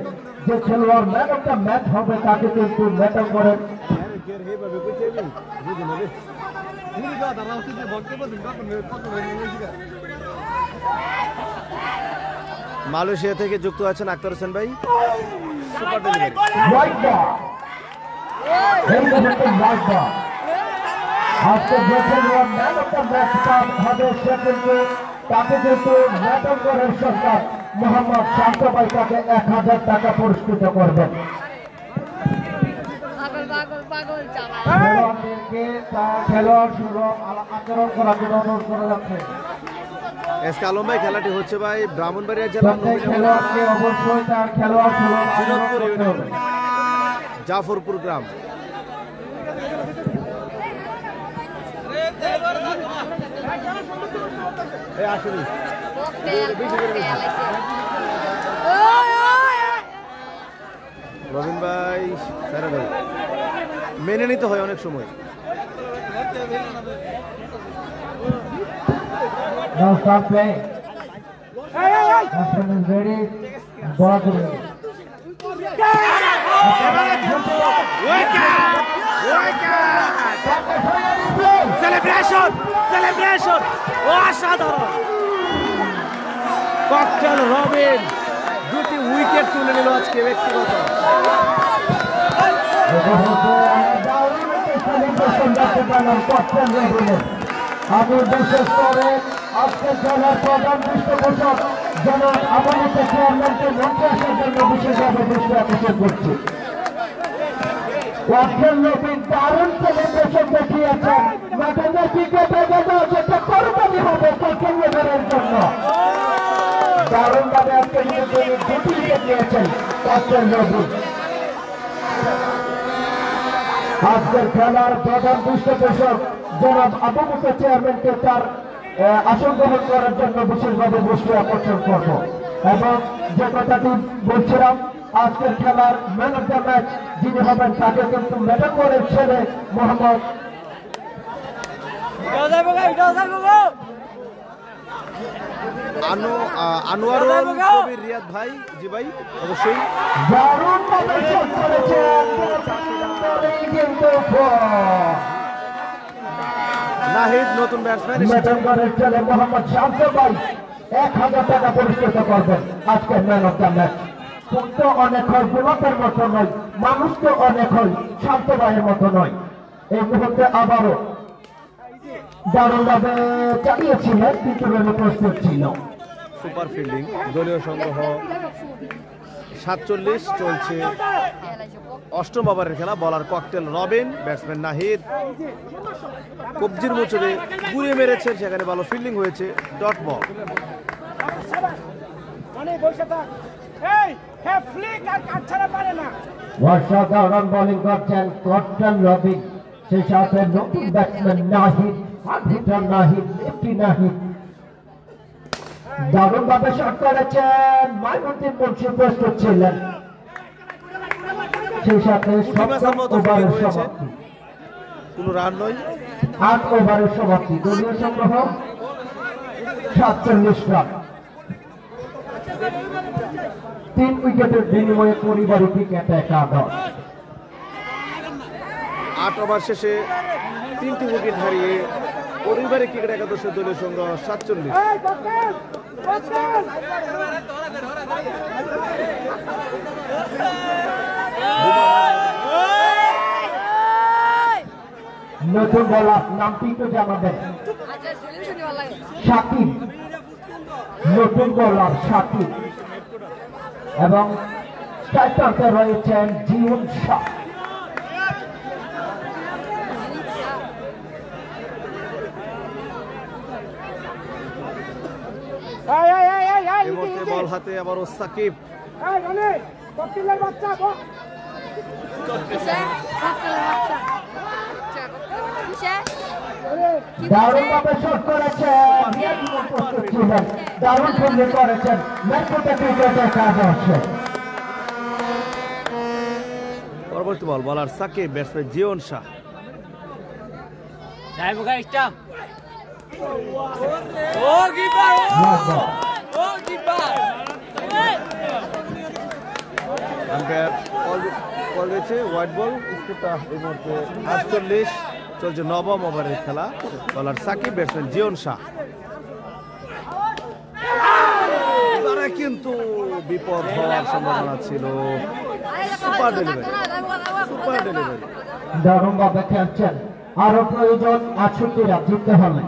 যে খেলোয়াড় ম্যান অফ দ্য ম্যাচ হবে তাকে কিন্তু ম্যাটার করেন মালয়েশিয়া থেকে যুক্ত আছেন আক্তার হোসেন ভাই। সুপার ডেলিভারি, হোয়াইট বল, এই মুহূর্তে হোয়াইট বল। আজকে যে খেলোয়াড় ম্যান অফ দ্য ম্যাচ হবে সে কিন্তু তাকে কিন্তু ম্যাটার করেন সরকার মোহাম্মদ শান্ত ভাই তাকে 1000 টাকা পুরস্কৃত করবেন। খেলোয়াড়দেরকে খেলোয়াড় শুরু আচরণ করার জন্য অনুরোধ করা যাচ্ছে। এস কে আলম ভাই, খেলাটি হচ্ছে ভাই ব্রাহ্মণবাড়িয়া জেলার প্রত্যেক খেলোয়াড়কে অবশ্যই তার খেলোয়াড় শুরু জিনতপুর ইউনিয়ন জাফরপুর গ্রাম। রবিন ভাই স্যার ভাই মেনে নিতে হয় অনেক সময়। Now start playing. Batsman is ready. Ball to ready. Celebration, celebration অসাধারণ। ককটেল রবিন 2টি উইকেট তুলে নিল আজকে ব্যক্তিগত। আমি বিশেষ করে আজকে খেলার প্রধান পৃষ্ঠপোষক জনাব আমানত চেয়ারম্যানকে মঞ্চে আসার জন্য বিশেষভাবে দৃষ্টি আকর্ষণ করছি। ককটেল রবিন দারুণ সেলিব্রেশন দেখিয়েছেন। মাঠে ক্রিকেট যেটা কোরবানি হবে ককটেল রবিনের জন্য। দারুণভাবে আজকে দুটি উইকেট নিয়েছেন ককটেল রবিন। আজকের খেলার প্রধান পৃষ্ঠপোষক জনাব আবু মুসা চেয়ারম্যানকে তার আসন গ্রহণ করার জন্য বিশেষভাবে দৃষ্টি আকর্ষণ করব। এবং যে কথাটি বলছিলাম, আজকের খেলার ম্যান অফ দ্য ম্যাচ যিনি হবেন তাকে কিন্তু মেডেল করে ছেড়ে মোহাম্মদ আনোয়ারুল কবির রিয়াদ ভাই। জি ভাই, অবশ্যই দারুণভাবে শট করেছেন কিন্তু নাহিদ নতুন ব্যাটসম্যান মেডেল করে ছেড়ে মোহাম্মদ শান্ত ভাই 1000 টাকা পুরস্কৃত করবেন আজকের ম্যান অফ দ্য ম্যাচ। ফুল তো অনেক হয়, গোলাপের মতো নয়, মানুষ তো অনেক হয়, শান্ত ভাইয়ের মতো নয়। এই মুহূর্তে আবারও দারুণভাবে চালিয়েছিলেন কিন্তু রেলে প্রস্তুত ছিল। সুপার ফিল্ডিং, দলীয় সংগ্রহ 47 চলছে 8ম ওভারের খেলা। Bowler cocktail Robin, batsman Nahid কবজির মোচড়ে ঘুরে মেরেছেন, সেখানে ভালো ফিল্ডিং হয়েছে। Dot ball. অসাধারণ বোলিং করছেন ককটেল রবিন, সেই সাথে নতুন batsman Nahid, hitter Nahid, lefty Nahid. দারুণভাবে শট করেছেন মাইনুদ্দিন মুন্সি, প্রস্তুত ছিলেন। সেই সাথে সপ্তম ওভারের সমাপ্তি, কোনো রান নয়। 8 ওভারের সমাপ্তি, দলীয় সংগ্রহ 47 রান। 3 উইকেটের বিনিময়ে পরিবারী ক্রিকেট একাদশ 8 ওভার শেষে 3টি উইকেট হারিয়ে পরিবারের ক্রিকেট একাদশের দলীয় সংগ্রহ 47। নতুন বলার নামটি তো জানাবেন। শাকিব, নতুন বলার শাকিব এবং স্ট্রাইকারতে রয়েছেন জীবন শাহ। এই মুহূর্তে বল হাতে আবারও সাকিব। দারুণভাবে শট করেছেন, প্রস্তুত ছিলেন, দারুণ ফিল্ডিং করেছেন মেরপুরটা ক্রিকেট একাদশে। পরবর্তী বল, বলার সাকিব, ব্যাটসম্যান জীবন শাহ। আম্পায়ার বল দিয়েছে হোয়াইট বল। স্কোরটা এই মুহূর্তে 48। চলছে নবম ওভারের খেলা। বলার সাকিব, ব্যাটসম্যান জীবন শাহ। এবারে কিন্তু বিপদ হওয়ার সম্ভাবনা ছিল। Super delivery, super delivery. দারুণভাবে খেলছেন, আরো প্রয়োজন 68 রান জিততে হবে।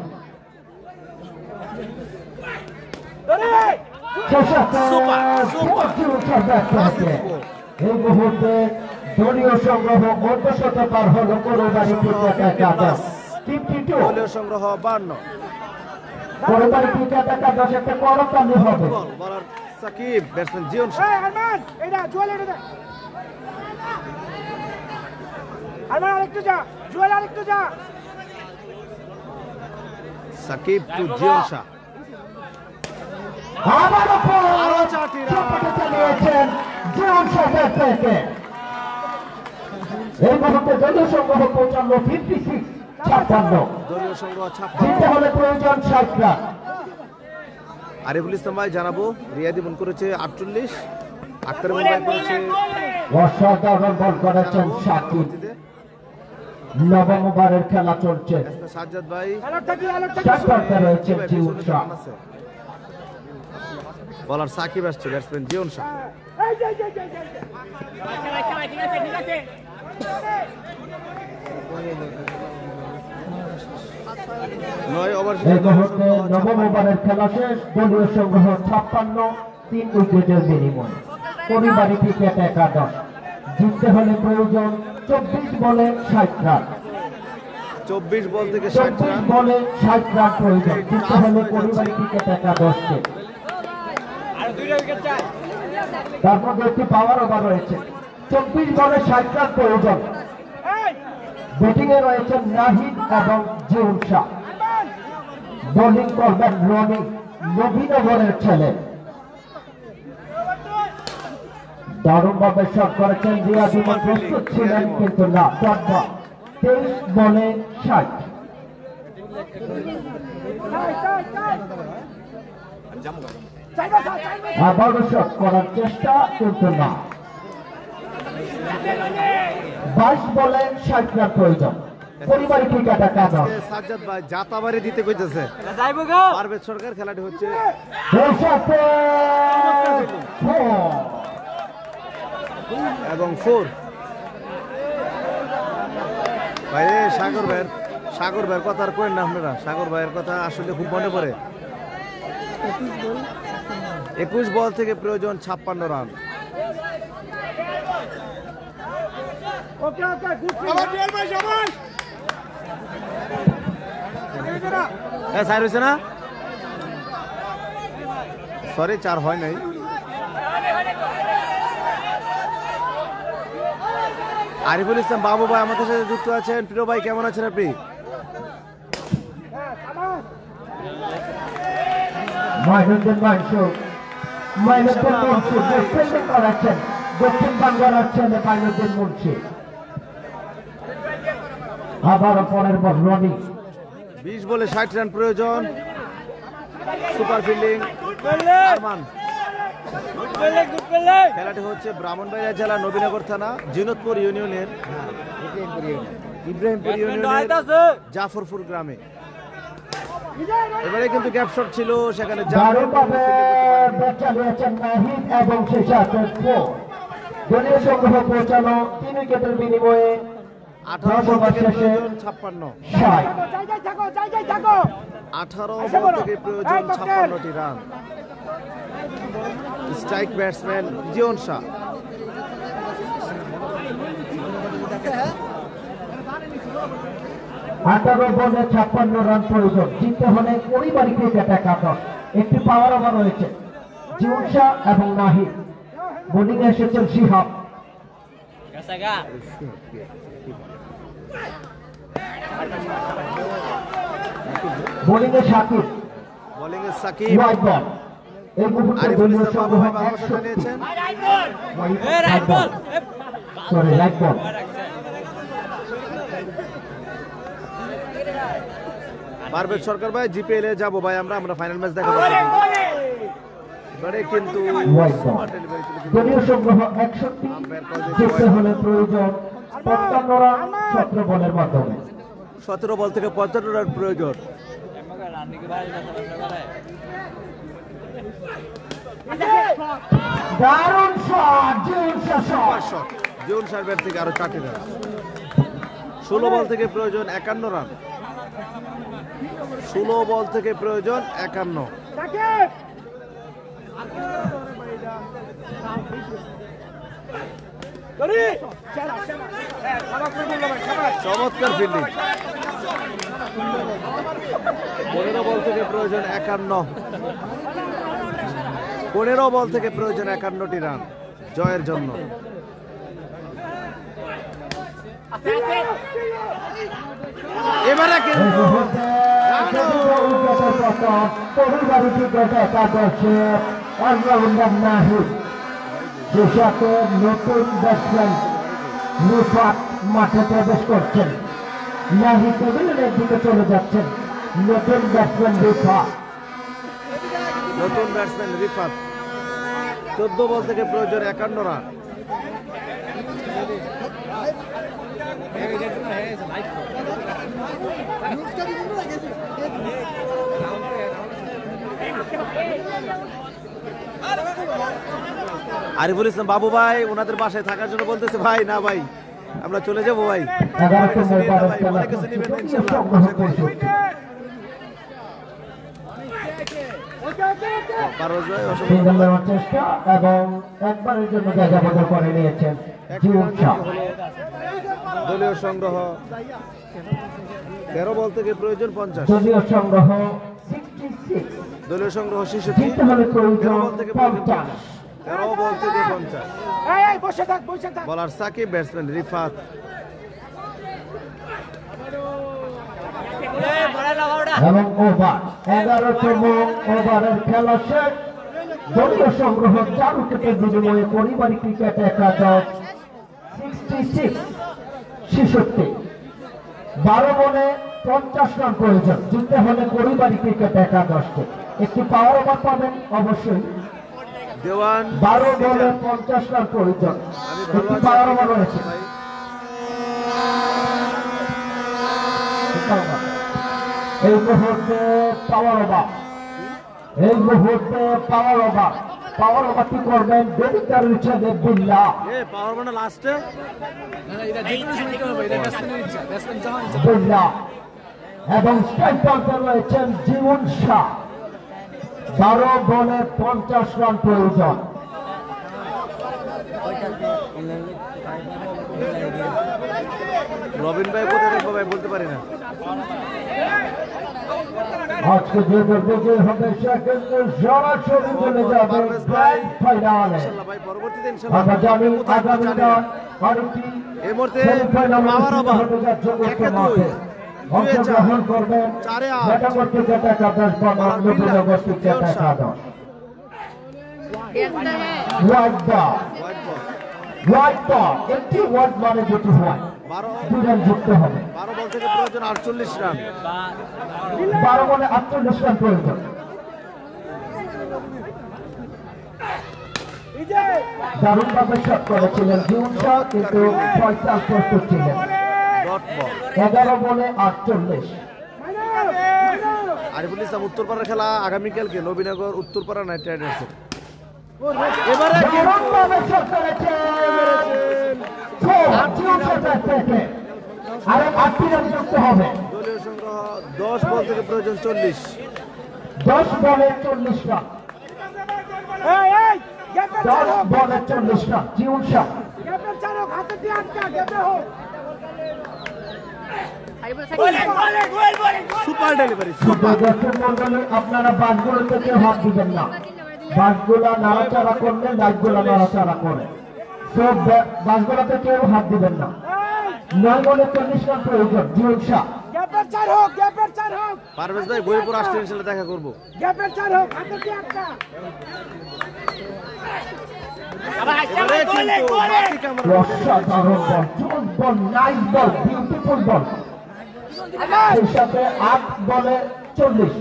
এই মুহূর্তে দলীয় সংগ্রহ অর্ধশতকার হল পরিবারী ক্রিকেট একাদশ 52। দলীয় সংগ্রহ 52। পরিবারী ক্রিকেট একাদশ একটা করতালি হবে। বলার সাকিব, ব্যাটসম্যান জীবন শাহ। সাকিব টু জীবন শাহ। আরো 4টি রান চালিয়েছেন জীবন শাহের থেকে। এই মুহূর্তে দলীয় সংগ্রহ 55, 56, 56। দলীয় সংগ্রহ 56। জিততে হলে প্রয়োজন 60 রান। আরিফুল ইসলাম ভাই জানাবো, রিয়াদি বল করেছে 48, আক্তার মুম্বাই করেছে। অসাধারণ বল করেছেন শাকিব। নবম ওভারের খেলা চলছে। সাজ্জাদ ভাই স্ট্রাইকারতে রয়েছেন জীবন শাহ। বলার সাকিব আসছে, ব্যাটসম্যান জীবন শাহ। 9 ওভার এই মুহূর্তে নবম ওভারের খেলা শেষ, দলীয় সংগ্রহ 56, 3 উইকেটের বিনিময় পরিবারী ক্রিকেট একাদশ। জিততে হলে প্রয়োজন 24 বলে 60 রান। 24 বল থেকে 60 24 রান। বলে 60 রান প্রয়োজন জিততে হলে পরিবারী ক্রিকেট একাদশকে। তার মধ্যে একটি পাওয়ার ওভার রয়েছে। 24 বলে 60 রান প্রয়োজন। ব্যাটিং এ রয়েছেন নাহিদ এবং জীবন শাহ। বোলিং করবেন রনি, নবীনগরের ছেলে। দারুণভাবে শট করেছেন রিয়াদি, প্রস্তুত ছিলেন কিন্তু না। 23 বলে 60। আবারও শট করার চেষ্টা কিন্তু না। 22 বলে 60 রান প্রয়োজন পরিবারী ক্রিকেট একাদশ। সাজ্জাদ ভাই জাতাবাড়ি দিতে কইতেছে পারভেজ সরকার। খেলাটি হচ্ছে এবং 4 ভাই। সাগর ভাইয়ের কথা আর কইেন না আপনারা। সাগর ভাইয়ের কথা আসলে খুব মনে পড়ে। 21 বল থেকে প্রয়োজন 56 রান। সাইড হয়েছে না, সরি 4 হয় নাই। আরিফুল ইসলাম বাবু ভাই আমাদের সাথে যুক্ত আছেন। প্রিয় ভাই, কেমন আছেন আপনি? মাইনুদ্দিন মানসুর মাইনুদ্দিন মুন্সি ডিফেন্ডিং করাচ্ছেন দক্ষিণ বাংলার আছেন মাইনুদ্দিন মুন্সি আবার পরের বল রনি 20 বলে 60 রান প্রয়োজন সুপার ফিল্ডিং আরমান খেলাটি হচ্ছে ব্রাহ্মণবাড়িয়া জেলা নবীনগর থানা জিনতপুর ইউনিয়নের ইব্রাহিমপুর ইউনিয়নের জাফরপুর গ্রামে এবারে কিন্তু গ্যাপ শট ছিল সেখানে দারুণভাবে চালিয়েছেন নাহিদ এবং সেই সাথে দলীয় সংগ্রহ পৌঁছানো 3 উইকেটের বিনিময়ে 18 বল থেকে প্রয়োজন 56 18 বল থেকে প্রয়োজন 56টি রান স্ট্রাইক ব্যাটসম্যান জিয়ন শাহ আঠারো বলে 56 রান প্রয়োজন জিততে হলে পরিবারী ক্রিকেট একাদশ একটি পাওয়ার ওভার রয়েছে জিয়ন শাহ এবং নাহিদ বোলিং এসেছেন শিহাব বোলিং এ সাকিব বোলিং এ সাকিব হোয়াইট বল এই মুহূর্তে আরিফুল দলীয় ইসলাম সংগ্রহ বাবু ভাই ভালো শট নিয়েছেন সরি রাইট বল পারভেজ সরকার ভাই জিপিএল এ যাবো ভাই আমরা ফাইনাল ম্যাচ দেখাবো এবারে কিন্তু হোয়াইট বল দলীয় সংগ্রহ 61 জিততে হলে প্রয়োজন 55 রান 17 বলের মাধ্যমে 17 বল থেকে 55 রান প্রয়োজন দারুণ shot Jion Shah shot Jion Shah bat থেকে আরো 4টি রান 16 বল থেকে প্রয়োজন 51 রান 16 বল থেকে প্রয়োজন 51 চমৎকার ফিল্ডিং 15 বল থেকে প্রয়োজন 51 15 বল থেকে প্রয়োজন 51টি রান জয়ের জন্য এবারে কিন্তু পরিবারী ক্রিকেট একাদশে অলরাউন্ডার নাহিদ সেই সাথে নতুন ব্যাটসম্যান রিফাত মাঠে প্রবেশ করছেন নাহিদ টেবিলের দিকে চলে যাচ্ছেন নতুন ব্যাটসম্যান রিফাত 14 বল থেকে প্রয়োজন 51 রান আরিফুল ইসলাম বাবু ভাই ওনাদের বাসায় থাকার জন্য বলতেছে ভাই না ভাই আমরা চলে যাবো ভাই চেষ্টা এবং একবারের জন্য জায়গা বদল করে নিয়েছেন জিয়ন শাহ দলীয় সংগ্রহ 13 বল থেকে প্রয়োজন 50 দলীয় সংগ্রহ 66 দলীয় সংগ্রহ 66 জিততে হলে প্রয়োজন 50 13 বল থেকে 50 বলার সাকিব ব্যাটসম্যান রিফাত এবং ওভার 11তম ওভারের খেলা শেষ দলীয় সংগ্রহ 4 উইকেটের বিনিময়ে পরিবারী ক্রিকেট একাদশ 66 12 বলে 50 রান প্রয়োজন জিততে হলে পরিবারী ক্রিকেট একাদশকে একটি পাওয়ার ওভার পাবেন অবশ্যই দেওয়ান 12 বলে 50 রান প্রয়োজন একটি পাওয়ার ওভার রয়েছে এই মুহূর্তে পাওয়ার ওভারটি করবেন ডেভিডার রিচার্ডের বিল্লা পাওয়ার মানে লাস্টে বিল্লা এবং স্ট্রাইক প্রান্তে রয়েছেন জিয়ন শাহ 12 বলে 50 রান প্রয়োজন রবিন ভাই কোথায় দেখবো ভাই বলতে পারি না আজকে যে বিজয় হবে সেকেন্ডে সরাসরি চলে যাবে গ্র্যান্ড ফাইনালে ভাই পরবর্তীতে আমরা জানি আগামীকাল আরেকটি এই মুহূর্তে সেমিফাইনাল পাওয়ার ওভার হতে যাচ্ছে উত্তর মাঠে অংশগ্রহণ করবেন মোটামুটি যেটা একাদশ হোয়াইট বল একটি ওয়ার্ড মানে যেটি হয় 2 রান যুক্ত হবে। 12 বল থেকে প্রয়োজন 48 রান। 12 বলে 48 রান প্রয়োজন। দারুণভাবে শট করেছিলেন জীবন শাহ, কিন্তু ফয়সাল প্রস্তুত ছিলেন। 11 বলে 48। আরিফুল ইসলাম উত্তরপাড়ার খেলা আগামীকালকে নবীনগর উত্তরপাড়া নাইট রাইডার্সের। এবারে দারুণভাবে শট করেছেন জীবন শাহ থেকে আরো 8 রান যুক্ত হবে। দলীয় সংগ্রহ 10 বল থেকে প্রয়োজন 40। 10 বলে 40 রান। 10 বলে 40 run Jibon Shah. Super delivery. দর্শক মন্ডলী, আপনারা বাসগুলোতে কেউ হাত দিবেন না। বাসগুলা নাড়াচাড়া করলে লাইটগুলা নাড়াচাড়া করে, সব বাসগুলোতে কেউ হাত দিবেন না। 9 বলে 40 রান প্রয়োজন জীবন শাহ। পারভেজ ভাই বইপুর আসলে ইনশাআল্লাহ দেখা করব। অসাধারণ বল, জোস বল, নাইস বল, বিউটিফুল বল। সেই সাথে 8 বলে 40।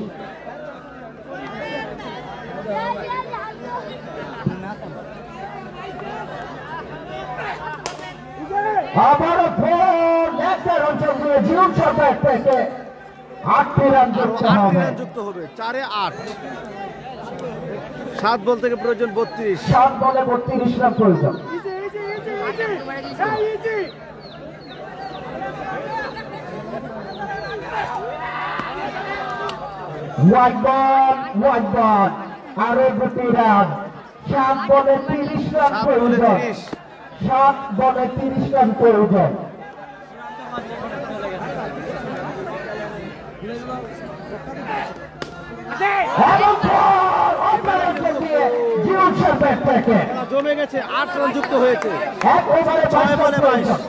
আবার ফোন একটা অঞ্চল দিয়ে জীবন সরকার থেকে 8 রান যুক্ত হবে। যুক্ত হবে 4-এ 8। 7 বল থেকে প্রয়োজন 32। 7 বলে 32 রান প্রয়োজন। হোয়াইট বল আরো 2 রান। 7 বলে 30 রান প্রয়োজন। 7 বলে 30 রান প্রয়োজন। জমে গেছে, 8 রান যুক্ত হয়েছে। 1 ওভারে 6 বলে 22।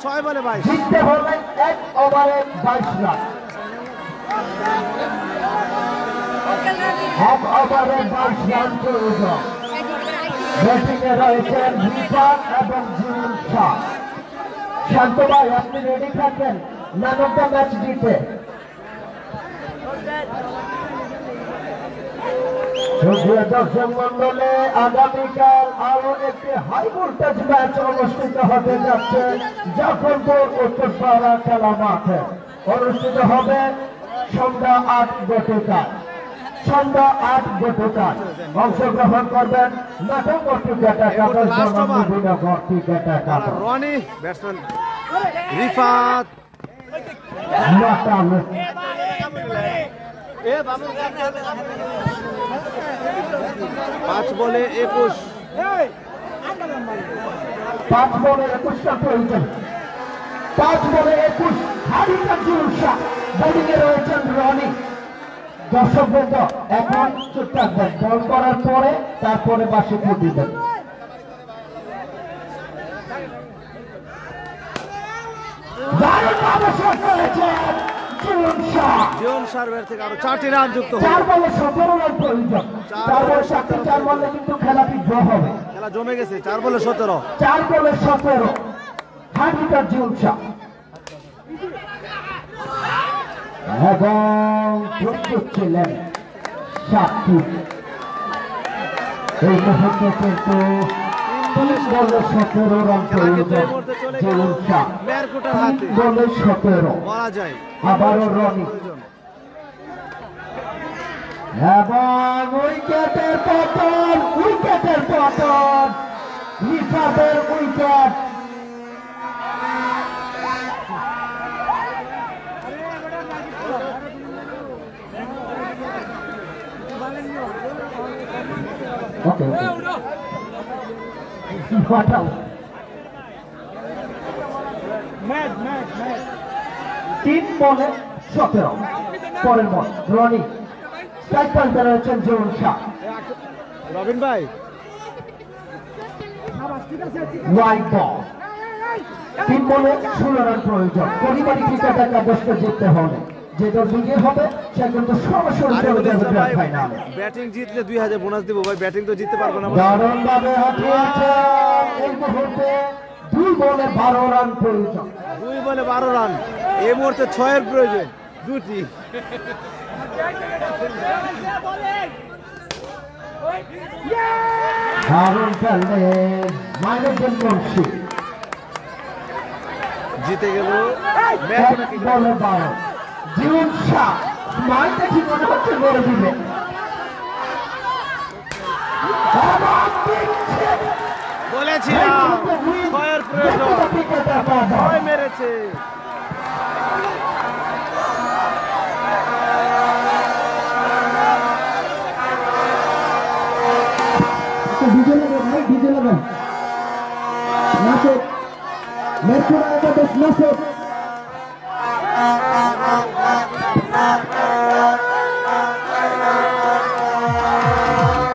6 বলে 22। জিততে হবে 1 ওভারে 22 রান। 1 ওভারে 22 রান প্রয়োজন। ব্যাটিংয়ে রয়েছেন রিফাত এবং জীবন শাহ। শান্ত ভাই, আপনি রেডি থাকেন ম্যান অফ দ্য ম্যাচ দিতে। দর্শক মন্ডলে আগামীকাল আরো একটি হাই ভোল্টেজ ম্যাচ অনুষ্ঠিত হতে যাচ্ছে জাফরপুর উত্তরপাড়া খেলা মাঠে। অনুষ্ঠিত হবে সন্ধ্যা 8 ঘটিকায়। সন্ধ্যা 8 ঘটিকায় অংশগ্রহণ করবেন নাটকটি ক্যাটাকাটা নবীনগরটি ক্যাটাকাটা রনি ব্যাটসম্যান রিফাত। 5 বলে 21। 5 বলে 21 রান প্রয়োজন। 5 বলে 21। হারিকা জুলসা বোলিংয়ে রয়েছেন রনি। দর্শক বৃন্দ এখন চুপ থাকবেন, বল করার পরে তারপরে বাসে ফুট দিবেন। দারুণভাবে শট করেছেন জীবন শাহ। জীবন শাহের থেকে আরো 4টি রান যুক্ত হবে। 4 বলে 17 রান প্রয়োজন। 4 বলে 4 বলে কিন্তু খেলাটি ড্র হবে। খেলা জমে গেছে। 4 বলে 17। 4 বলে 17। হারিকা জীবন শাহ এবং প্রস্তুত ছিলেন 7টি। এই মুহূর্তে কিন্তু 3 বলে 17 রান প্রয়োজন জীবন শাহ। 3 বলে 17 বলা যায়। আবারও রনি এবং উইকেটের পতন। রিফাতের উইকেট। ওকে হটাও। 3 বলে 17। পরের বল রনি। স্ট্রাইক প্রান্তে রয়েছেন জীবন শাহ। রবিন ভাই হোয়াইট বল 3 বলে 16 রান প্রয়োজন। পরিবারী ক্রিকেট একাদশকে জিততে হবে, যে দল বিজয়ী হবে সে কিন্তু সরাসরি চলে যাবে গ্র্যান্ড ফাইনালে। ব্যাটিং জিতলে 2000 বোনাস দিব ভাই, ব্যাটিং তো জিততে পারবো না। দারুণভাবে হাঁটিয়েছে এই মুহূর্তে। 2 বলে 12 রান প্রয়োজন। 2 বলে 12 রান, এই মুহূর্তে 6 এর প্রয়োজন, 2টি। দারুণ খেললেন মাইনুদ্দিন মুন্সি। জিতে গেল এক বলে 12। জীবন শাহ স্মাইল দেখি মনে হচ্ছে মেরে দিবে। বলেছিলাম 6 এর প্রয়োজন, 6 মেরেছে। ডিজে লাগান ভাই, ডিজে লাগান। নাসর, মেরপুরা একাদশ নাসর।